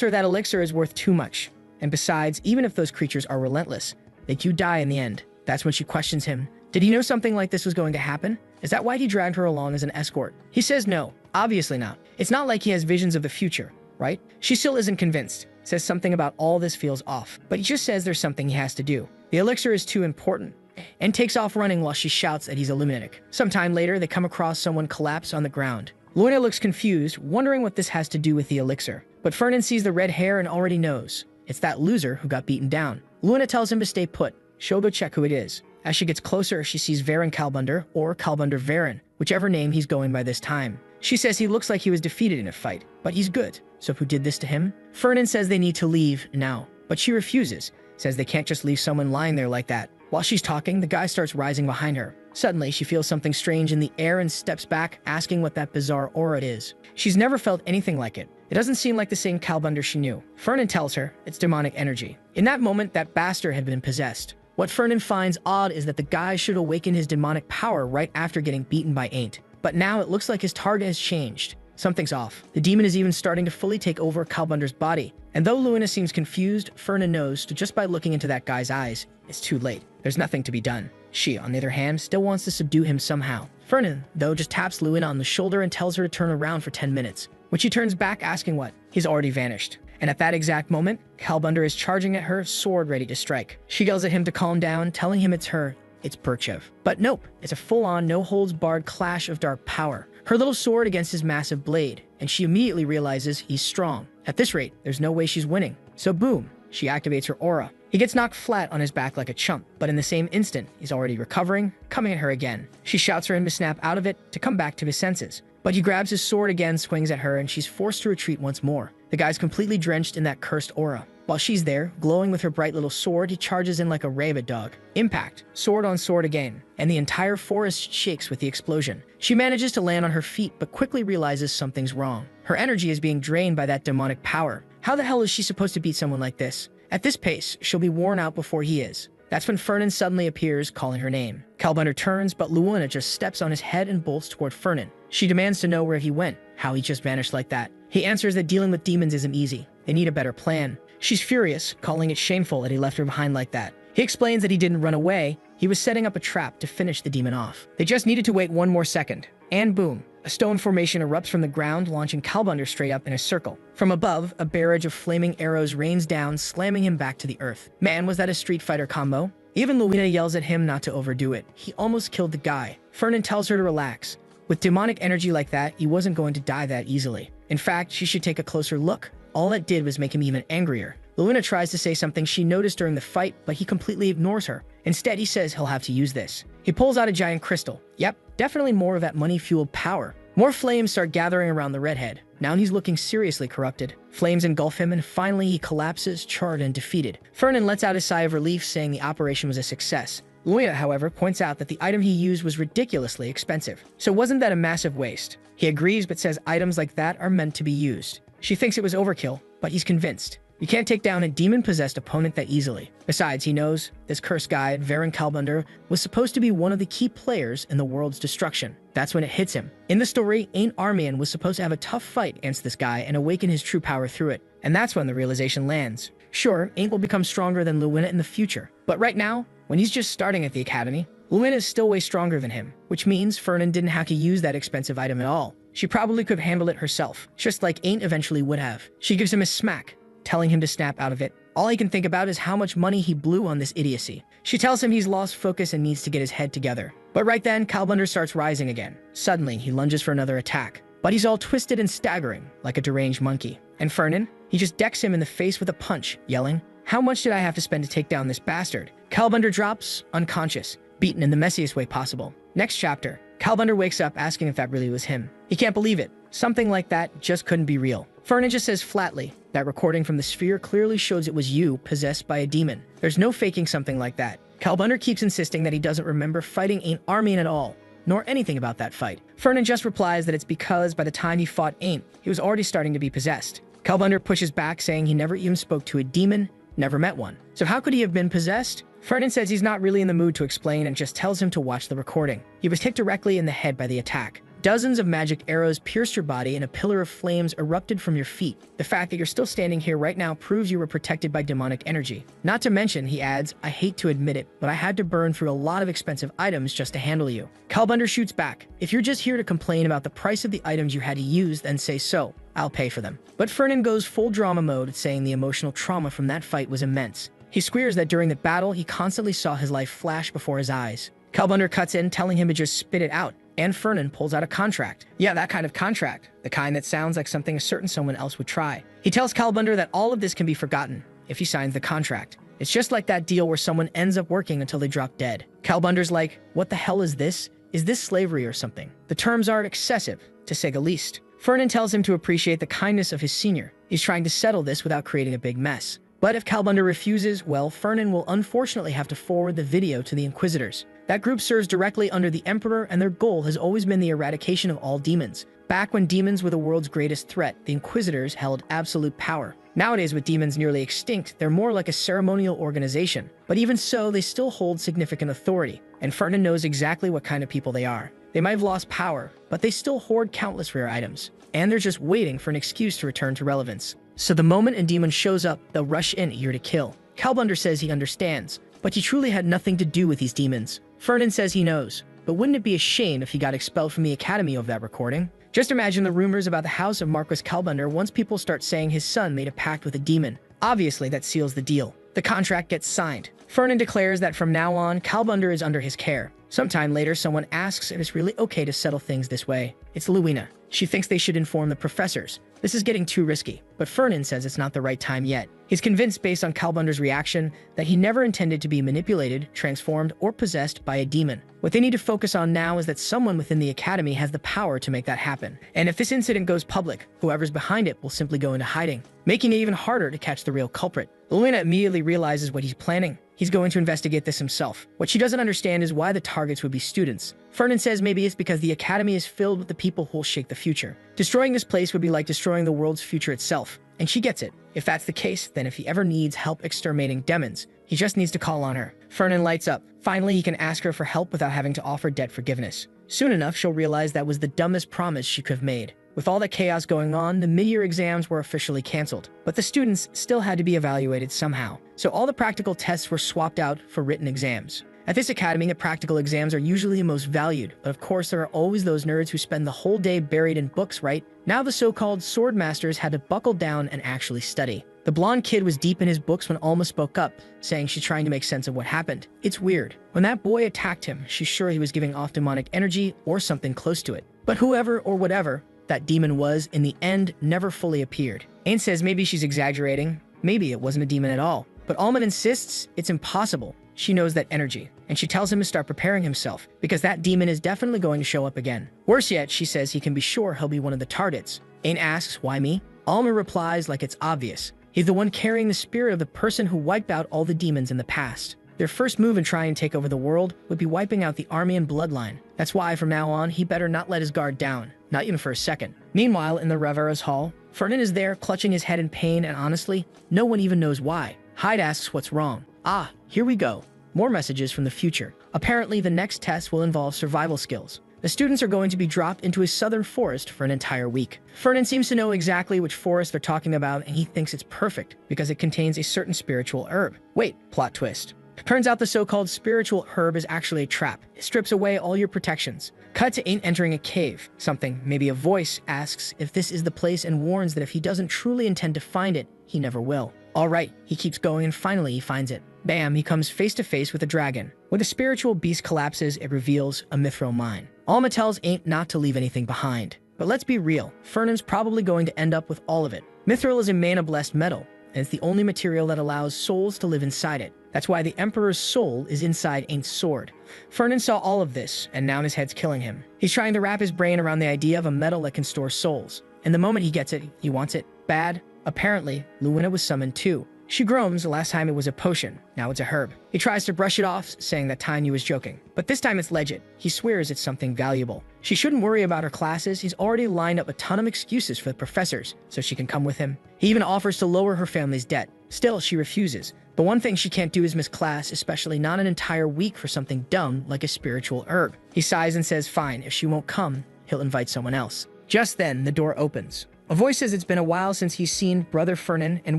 her that elixir is worth too much. And besides, even if those creatures are relentless, they do die in the end. That's when she questions him. Did he know something like this was going to happen? Is that why he dragged her along as an escort? He says no, obviously not. It's not like he has visions of the future, right? She still isn't convinced. Says something about all this feels off, but he just says there's something he has to do. The elixir is too important, and takes off running while she shouts that he's a lunatic. Sometime later, they come across someone collapse on the ground. Luina looks confused, wondering what this has to do with the elixir. But Fernan sees the red hair and already knows. It's that loser who got beaten down. Luina tells him to stay put. She'll go check who it is. As she gets closer, she sees Varen Kalbunder, or Kalbunder Varen, whichever name he's going by this time. She says he looks like he was defeated in a fight, but he's good. So who did this to him? Fernan says they need to leave now, but she refuses, says they can't just leave someone lying there like that. While she's talking, the guy starts rising behind her. Suddenly, she feels something strange in the air and steps back, asking what that bizarre aura is. She's never felt anything like it. It doesn't seem like the same Kalbunder she knew. Fernan tells her it's demonic energy. In that moment, that bastard had been possessed. What Fernan finds odd is that the guy should awaken his demonic power right after getting beaten by Ain't. But now it looks like his target has changed. Something's off. The demon is even starting to fully take over Kalbunder's body. And though Luina seems confused, Fernan knows just by looking into that guy's eyes, it's too late. There's nothing to be done. She, on the other hand, still wants to subdue him somehow. Fernan, though, just taps Luina on the shoulder and tells her to turn around for 10 minutes. When she turns back asking what, he's already vanished. And at that exact moment, Kalbunder is charging at her, sword ready to strike. She yells at him to calm down, telling him it's her. It's Birchev. But nope, it's a full-on, no-holds-barred clash of dark power. Her little sword against his massive blade, and she immediately realizes he's strong. At this rate, there's no way she's winning. So boom, she activates her aura. He gets knocked flat on his back like a chump, but in the same instant, he's already recovering, coming at her again. She shouts for him to snap out of it, to come back to his senses. But he grabs his sword again, swings at her, and she's forced to retreat once more. The guy's completely drenched in that cursed aura. While she's there, glowing with her bright little sword, he charges in like a rabid dog. Impact. Sword on sword again. And the entire forest shakes with the explosion. She manages to land on her feet, but quickly realizes something's wrong. Her energy is being drained by that demonic power. How the hell is she supposed to beat someone like this? At this pace, she'll be worn out before he is. That's when Fernan suddenly appears, calling her name. Kalbunder turns, but Luina just steps on his head and bolts toward Fernan. She demands to know where he went, how he just vanished like that. He answers that dealing with demons isn't easy. They need a better plan. She's furious, calling it shameful that he left her behind like that. He explains that he didn't run away. He was setting up a trap to finish the demon off. They just needed to wait one more second. And boom, a stone formation erupts from the ground, launching Kalbunder straight up in a circle. From above, a barrage of flaming arrows rains down, slamming him back to the earth. Man, was that a Street Fighter combo? Even Luina yells at him not to overdo it. He almost killed the guy. Fernan tells her to relax. With demonic energy like that, he wasn't going to die that easily. In fact, she should take a closer look. All that did was make him even angrier. Luina tries to say something she noticed during the fight, but he completely ignores her. Instead, he says he'll have to use this. He pulls out a giant crystal. Yep, definitely more of that money-fueled power. More flames start gathering around the redhead. Now he's looking seriously corrupted. Flames engulf him, and finally he collapses, charred and defeated. Fernan lets out a sigh of relief, saying the operation was a success. Luina, however, points out that the item he used was ridiculously expensive. So wasn't that a massive waste? He agrees, but says items like that are meant to be used. She thinks it was overkill, but he's convinced. You can't take down a demon-possessed opponent that easily. Besides, he knows this cursed guy, Varen Kalbunder, was supposed to be one of the key players in the world's destruction. That's when it hits him. In the story, Ain't Armian was supposed to have a tough fight against this guy and awaken his true power through it. And that's when the realization lands. Sure, Ain't will become stronger than Luina in the future. But right now, when he's just starting at the academy, Luina is still way stronger than him, which means Fernan didn't have to use that expensive item at all. She probably could have handled it herself, just like Ain't eventually would have. She gives him a smack, telling him to snap out of it. All he can think about is how much money he blew on this idiocy. She tells him he's lost focus and needs to get his head together. But right then, Kalbunder starts rising again. Suddenly, he lunges for another attack. But he's all twisted and staggering, like a deranged monkey. And Fernan, he just decks him in the face with a punch, yelling, "How much did I have to spend to take down this bastard?" Kalbunder drops, unconscious, beaten in the messiest way possible. Next chapter, Calbunder wakes up asking if that really was him. He can't believe it. Something like that just couldn't be real. Fernan just says flatly, that recording from the sphere clearly shows it was you possessed by a demon. There's no faking something like that. Calbunder keeps insisting that he doesn't remember fighting Ain't Armian at all, nor anything about that fight. Fernan just replies that it's because by the time he fought Ain't, he was already starting to be possessed. Calbunder pushes back, saying he never even spoke to a demon, never met one. So how could he have been possessed? Fernan says he's not really in the mood to explain and just tells him to watch the recording. He was hit directly in the head by the attack. Dozens of magic arrows pierced your body and a pillar of flames erupted from your feet. The fact that you're still standing here right now proves you were protected by demonic energy. Not to mention, he adds, I hate to admit it, but I had to burn through a lot of expensive items just to handle you. Calbunder shoots back. If you're just here to complain about the price of the items you had to use, then say so. I'll pay for them. But Fernan goes full drama mode, saying the emotional trauma from that fight was immense. He squeals that during the battle, he constantly saw his life flash before his eyes. Calbunder cuts in, telling him to just spit it out. And Fernan pulls out a contract. Yeah, that kind of contract. The kind that sounds like something a certain someone else would try. He tells Calbunder that all of this can be forgotten if he signs the contract. It's just like that deal where someone ends up working until they drop dead. Calbunder's like, what the hell is this? Is this slavery or something? The terms are excessive, to say the least. Fernan tells him to appreciate the kindness of his senior. He's trying to settle this without creating a big mess. But if Calbunder refuses, well, Fernan will unfortunately have to forward the video to the Inquisitors. That group serves directly under the Emperor, and their goal has always been the eradication of all demons. Back when demons were the world's greatest threat, the Inquisitors held absolute power. Nowadays, with demons nearly extinct, they're more like a ceremonial organization. But even so, they still hold significant authority, and Fernan knows exactly what kind of people they are. They might have lost power, but they still hoard countless rare items, and they're just waiting for an excuse to return to relevance. So the moment a demon shows up, they'll rush in eager to kill. Calbunder says he understands, but he truly had nothing to do with these demons. Fernan says he knows, but wouldn't it be a shame if he got expelled from the academy over that recording? Just imagine the rumors about the house of Marquis Calbunder once people start saying his son made a pact with a demon. Obviously, that seals the deal. The contract gets signed. Fernan declares that from now on, Calbunder is under his care. Sometime later, someone asks if it's really okay to settle things this way. It's Luina. She thinks they should inform the professors. This is getting too risky, but Fernan says it's not the right time yet. He's convinced based on Calbunder's reaction that he never intended to be manipulated, transformed, or possessed by a demon. What they need to focus on now is that someone within the academy has the power to make that happen. And if this incident goes public, whoever's behind it will simply go into hiding, making it even harder to catch the real culprit. Luina immediately realizes what he's planning. He's going to investigate this himself. What she doesn't understand is why the targets would be students. Fernan says maybe it's because the academy is filled with the people who will shape the future. Destroying this place would be like destroying the world's future itself. And she gets it. If that's the case, then if he ever needs help exterminating demons, he just needs to call on her. Fernan lights up. Finally, he can ask her for help without having to offer debt forgiveness. Soon enough, she'll realize that was the dumbest promise she could have made. With all the chaos going on, the mid-year exams were officially canceled, but the students still had to be evaluated somehow. So all the practical tests were swapped out for written exams. At this academy, the practical exams are usually the most valued, but of course there are always those nerds who spend the whole day buried in books, right? Now the so-called sword masters had to buckle down and actually study. The blonde kid was deep in his books when Alma spoke up, saying she's trying to make sense of what happened. It's weird. When that boy attacked him, she's sure he was giving off demonic energy or something close to it. But whoever or whatever that demon was, in the end, never fully appeared. Ain says maybe she's exaggerating. Maybe it wasn't a demon at all. But Alman insists it's impossible. She knows that energy, and she tells him to start preparing himself, because that demon is definitely going to show up again. Worse yet, she says he can be sure he'll be one of the targets. Ain asks, why me? Alma replies like it's obvious. He's the one carrying the spirit of the person who wiped out all the demons in the past. Their first move in trying to take over the world would be wiping out the Armian bloodline. That's why, from now on, he better not let his guard down. Not even for a second. Meanwhile, in the Revera's hall, Fernan is there clutching his head in pain, and honestly, no one even knows why. Hyde asks what's wrong. Ah, here we go. More messages from the future. Apparently, the next test will involve survival skills. The students are going to be dropped into a southern forest for an entire week. Fernan seems to know exactly which forest they're talking about, and he thinks it's perfect because it contains a certain spiritual herb. Wait, plot twist. Turns out the so-called spiritual herb is actually a trap. It strips away all your protections. Cut to Ain entering a cave. Something, maybe a voice, asks if this is the place and warns that if he doesn't truly intend to find it, he never will. All right, he keeps going and finally he finds it. Bam, he comes face to face with a dragon. When the spiritual beast collapses, it reveals a mithril mine. Alma tells Ain not to leave anything behind. But let's be real, Fernan's probably going to end up with all of it. Mithril is a mana-blessed metal, and it's the only material that allows souls to live inside it. That's why the Emperor's soul is inside Ain's sword. Fernan saw all of this, and now his head's killing him. He's trying to wrap his brain around the idea of a metal that can store souls. And the moment he gets it, he wants it bad. Apparently, Luina was summoned too. She groans. The last time it was a potion, now it's a herb. He tries to brush it off, saying that Tanya was joking. But this time it's legit. He swears it's something valuable. She shouldn't worry about her classes. He's already lined up a ton of excuses for the professors, so she can come with him. He even offers to lower her family's debt. Still, she refuses. But one thing she can't do is miss class, especially not an entire week for something dumb like a spiritual herb. He sighs and says fine, if she won't come, he'll invite someone else. Just then, the door opens. A voice says it's been a while since he's seen Brother Fernan and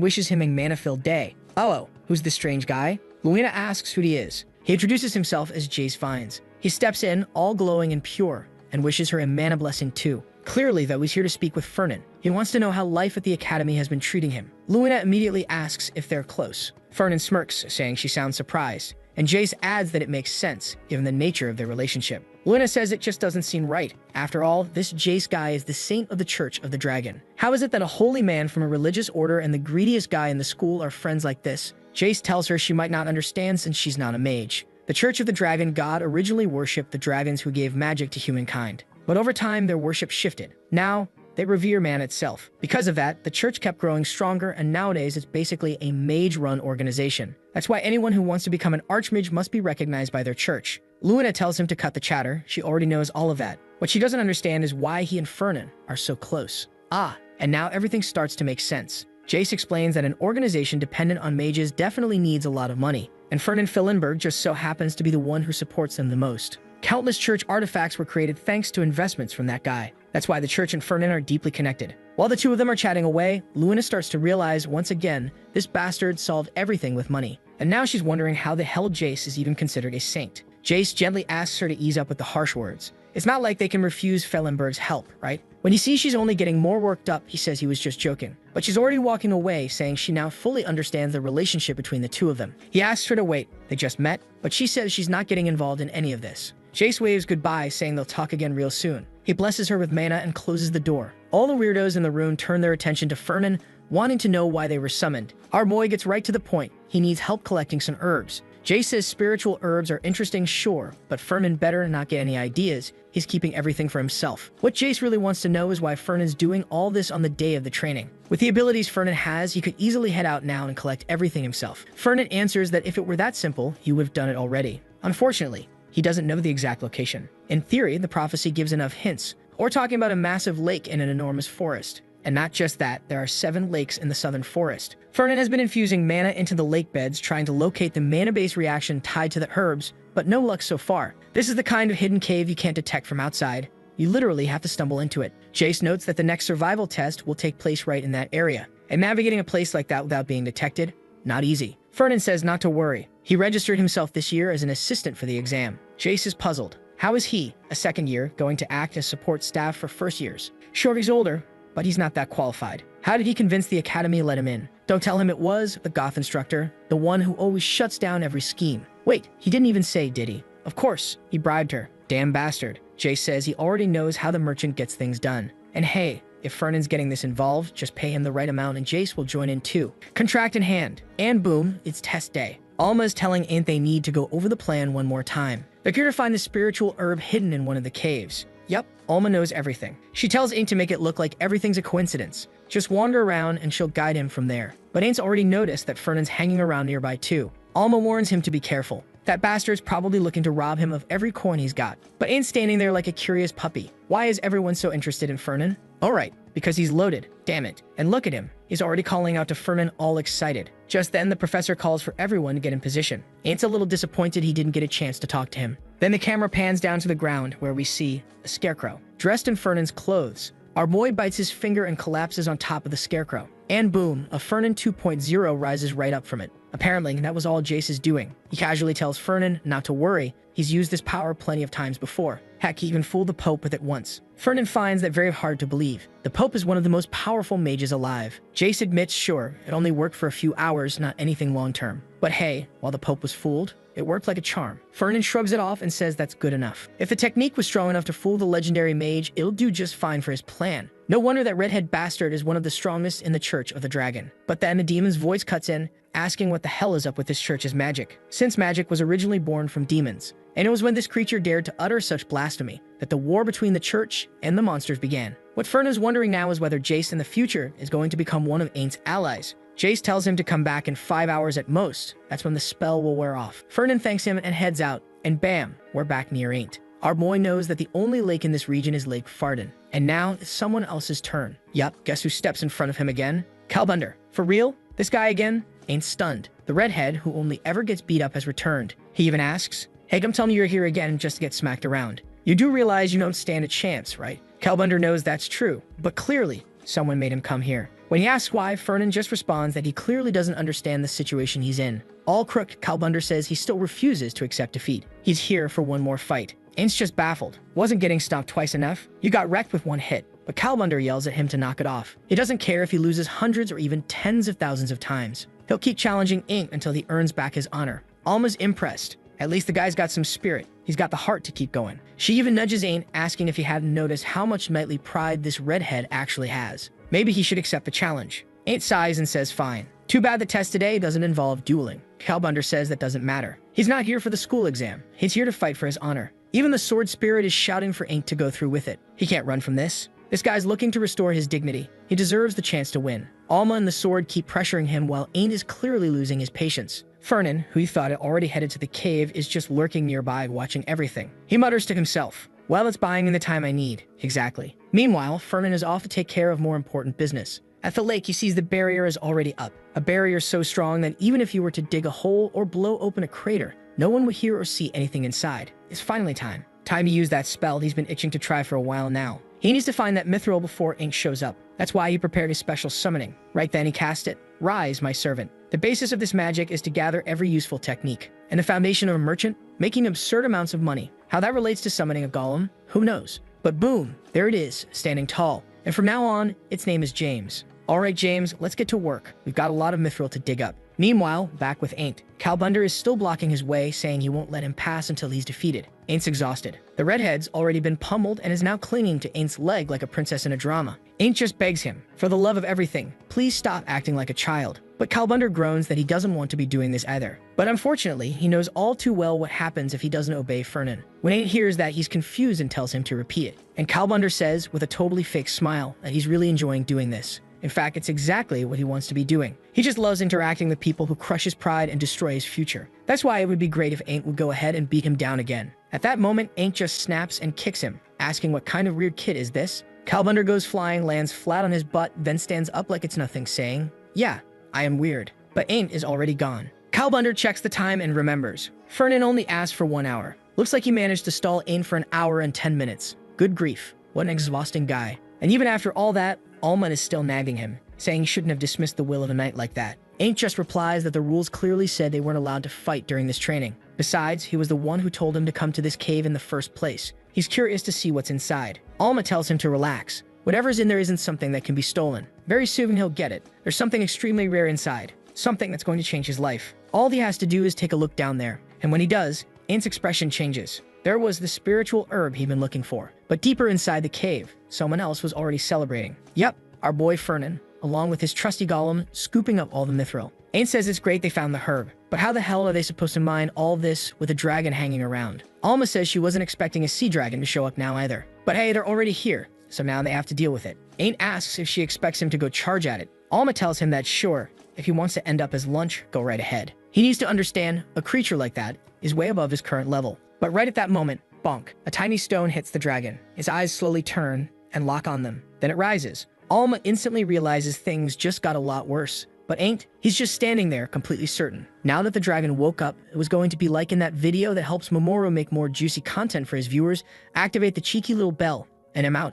wishes him a mana-filled day. Oh, who's this strange guy? Luina asks who he is. He introduces himself as Jace Vines. He steps in, all glowing and pure, and wishes her a mana blessing too. Clearly, though, he's here to speak with Fernan. He wants to know how life at the academy has been treating him. Luina immediately asks if they're close. Fernan smirks, saying she sounds surprised, and Jace adds that it makes sense, given the nature of their relationship. Luina says it just doesn't seem right. After all, this Jace guy is the saint of the Church of the Dragon. How is it that a holy man from a religious order and the greediest guy in the school are friends like this? Jace tells her she might not understand since she's not a mage. The Church of the Dragon god originally worshipped the dragons who gave magic to humankind. But over time, their worship shifted. Now, they revere man itself. Because of that, the church kept growing stronger, and nowadays it's basically a mage-run organization. That's why anyone who wants to become an archmage must be recognized by their church. Luina tells him to cut the chatter. She already knows all of that. What she doesn't understand is why he and Fernan are so close. And now everything starts to make sense. Jace explains that an organization dependent on mages definitely needs a lot of money, and Fernan Fillenberg just so happens to be the one who supports them the most. Countless church artifacts were created thanks to investments from that guy. That's why the church and Fernan are deeply connected. While the two of them are chatting away, Luina starts to realize once again, this bastard solved everything with money. And now she's wondering how the hell Jace is even considered a saint. Jace gently asks her to ease up with the harsh words. It's not like they can refuse Fellenberg's help, right? When he sees she's only getting more worked up, he says he was just joking. But she's already walking away, saying she now fully understands the relationship between the two of them. He asks her to wait. They just met, but she says she's not getting involved in any of this. Jace waves goodbye, saying they'll talk again real soon. He blesses her with mana and closes the door. All the weirdos in the room turn their attention to Fernan, wanting to know why they were summoned. Our boy gets right to the point. He needs help collecting some herbs. Jace says spiritual herbs are interesting, sure, but Fernan better not get any ideas. He's keeping everything for himself. What Jace really wants to know is why Fernan's doing all this on the day of the training. With the abilities Fernan has, he could easily head out now and collect everything himself. Fernan answers that if it were that simple, he would have done it already. Unfortunately, he doesn't know the exact location. In theory, the prophecy gives enough hints. We're talking about a massive lake in an enormous forest. And not just that, there are 7 lakes in the southern forest. Fernan has been infusing mana into the lake beds, trying to locate the mana-based reaction tied to the herbs, but no luck so far. This is the kind of hidden cave you can't detect from outside. You literally have to stumble into it. Jace notes that the next survival test will take place right in that area. And navigating a place like that without being detected? Not easy. Fernan says not to worry. He registered himself this year as an assistant for the exam. Jace is puzzled. How is he, a second year, going to act as support staff for first years? Sure, he's older, but he's not that qualified. How did he convince the academy to let him in? Don't tell him it was the goth instructor, the one who always shuts down every scheme. Wait, he didn't even say, did he? Of course, he bribed her. Damn bastard. Jace says he already knows how the merchant gets things done. And hey, if Fernan's getting this involved, just pay him the right amount and Jace will join in too. Contract in hand. And boom, it's test day. Alma is telling Ain't they need to go over the plan one more time. They're here to find the spiritual herb hidden in one of the caves. Yep, Alma knows everything. She tells Ain't to make it look like everything's a coincidence. Just wander around and she'll guide him from there. But Ain't's already noticed that Fernan's hanging around nearby too. Alma warns him to be careful. That bastard's probably looking to rob him of every coin he's got. But Ain't standing there like a curious puppy. Why is everyone so interested in Fernan? Alright, because he's loaded. Damn it. And look at him. He's already calling out to Fernan all excited. Just then, the professor calls for everyone to get in position. Ain't's a little disappointed he didn't get a chance to talk to him. Then the camera pans down to the ground where we see a scarecrow, dressed in Fernan's clothes. Our boy bites his finger and collapses on top of the scarecrow. And boom, a Fernan 2.0 rises right up from it. Apparently, that was all Jace is doing. He casually tells Fernan not to worry. He's used this power plenty of times before. Heck, he even fooled the Pope with it once. Fernan finds that very hard to believe. The Pope is one of the most powerful mages alive. Jace admits, sure, it only worked for a few hours, not anything long-term. But hey, while the Pope was fooled, it worked like a charm. Fernan shrugs it off and says that's good enough. If the technique was strong enough to fool the legendary mage, it'll do just fine for his plan. No wonder that redhead bastard is one of the strongest in the Church of the Dragon. But then the demon's voice cuts in, asking what the hell is up with this church's magic, since magic was originally born from demons. And it was when this creature dared to utter such blasphemy that the war between the church and the monsters began. What Fern is wondering now is whether Jace in the future is going to become one of Ain's allies. Jace tells him to come back in 5 hours at most. That's when the spell will wear off. Fernan thanks him and heads out, and bam, we're back near Aint. Our boy knows that the only lake in this region is Lake Farden, and now it's someone else's turn. Yup, guess who steps in front of him again? Calbunder. For real? This guy again? Ain't stunned. The redhead, who only ever gets beat up, has returned. He even asks, "Hey, come tell me you're here again just to get smacked around. You do realize you don't stand a chance, right?" Calbunder knows that's true, but clearly, someone made him come here. When he asks why, Fernan just responds that he clearly doesn't understand the situation he's in. All crooked, Calbunder says he still refuses to accept defeat. He's here for one more fight. Ain's just baffled. Wasn't getting stopped twice enough? You got wrecked with one hit. But Calbunder yells at him to knock it off. He doesn't care if he loses hundreds or even tens of thousands of times. He'll keep challenging Aint until he earns back his honor. Alma's impressed. At least the guy's got some spirit. He's got the heart to keep going. She even nudges Aint, asking if he hadn't noticed how much knightly pride this redhead actually has. Maybe he should accept the challenge. Aint sighs and says fine. Too bad the test today doesn't involve dueling. Calbunder says that doesn't matter. He's not here for the school exam. He's here to fight for his honor. Even the sword spirit is shouting for Aint to go through with it. He can't run from this. This guy's looking to restore his dignity. He deserves the chance to win. Alma and the sword keep pressuring him while Aint is clearly losing his patience. Fernan, who he thought had already headed to the cave, is just lurking nearby watching everything. He mutters to himself, "Well, it's buying me the time I need." Exactly. Meanwhile, Fernan is off to take care of more important business. At the lake, he sees the barrier is already up. A barrier so strong that even if you were to dig a hole or blow open a crater, no one would hear or see anything inside. It's finally time. Time to use that spell he's been itching to try for a while now. He needs to find that mithril before Aint shows up. That's why he prepared his special summoning. Right then he cast it. Rise, my servant. The basis of this magic is to gather every useful technique. And the foundation of a merchant? Making absurd amounts of money. How that relates to summoning a golem? Who knows? But boom, there it is, standing tall. And from now on, its name is James. Alright James, let's get to work. We've got a lot of mithril to dig up. Meanwhile, back with Aint. Calbunder is still blocking his way, saying he won't let him pass until he's defeated. Aint's exhausted. The redhead's already been pummeled and is now clinging to Aint's leg like a princess in a drama. Aint just begs him, for the love of everything, please stop acting like a child. But Calbunder groans that he doesn't want to be doing this either. But unfortunately, he knows all too well what happens if he doesn't obey Fernan. When Aint hears that, he's confused and tells him to repeat it. And Calbunder says, with a totally fake smile, that he's really enjoying doing this. In fact, it's exactly what he wants to be doing. He just loves interacting with people who crush his pride and destroy his future. That's why it would be great if Aint would go ahead and beat him down again. At that moment, Aint just snaps and kicks him, asking what kind of weird kid is this? Calbunder goes flying, lands flat on his butt, then stands up like it's nothing, saying, "Yeah, I am weird." But Aint is already gone. Calbunder checks the time and remembers. Fernan only asked for 1 hour. Looks like he managed to stall Aint for 1 hour and 10 minutes. Good grief, what an exhausting guy. And even after all that, Alma is still nagging him, saying he shouldn't have dismissed the will of a knight like that. Aint just replies that the rules clearly said they weren't allowed to fight during this training. Besides, he was the one who told him to come to this cave in the first place. He's curious to see what's inside. Alma tells him to relax. Whatever's in there isn't something that can be stolen. Very soon he'll get it. There's something extremely rare inside. Something that's going to change his life. All he has to do is take a look down there. And when he does, Aint's expression changes. There was the spiritual herb he'd been looking for. But deeper inside the cave, someone else was already celebrating. Yep, our boy Fernan, along with his trusty golem, scooping up all the mithril. Aint says it's great they found the herb, but how the hell are they supposed to mine all this with a dragon hanging around? Alma says she wasn't expecting a sea dragon to show up now either. But hey, they're already here, so now they have to deal with it. Aint asks if she expects him to go charge at it. Alma tells him that sure, if he wants to end up as lunch, go right ahead. He needs to understand a creature like that is way above his current level. But right at that moment, bonk, a tiny stone hits the dragon. His eyes slowly turn and lock on them. Then it rises. Alma instantly realizes things just got a lot worse. But Aint, he's just standing there, completely certain. Now that the dragon woke up, it was going to be like in that video that helps Mamoru make more juicy content for his viewers. Activate the cheeky little bell, and I'm out.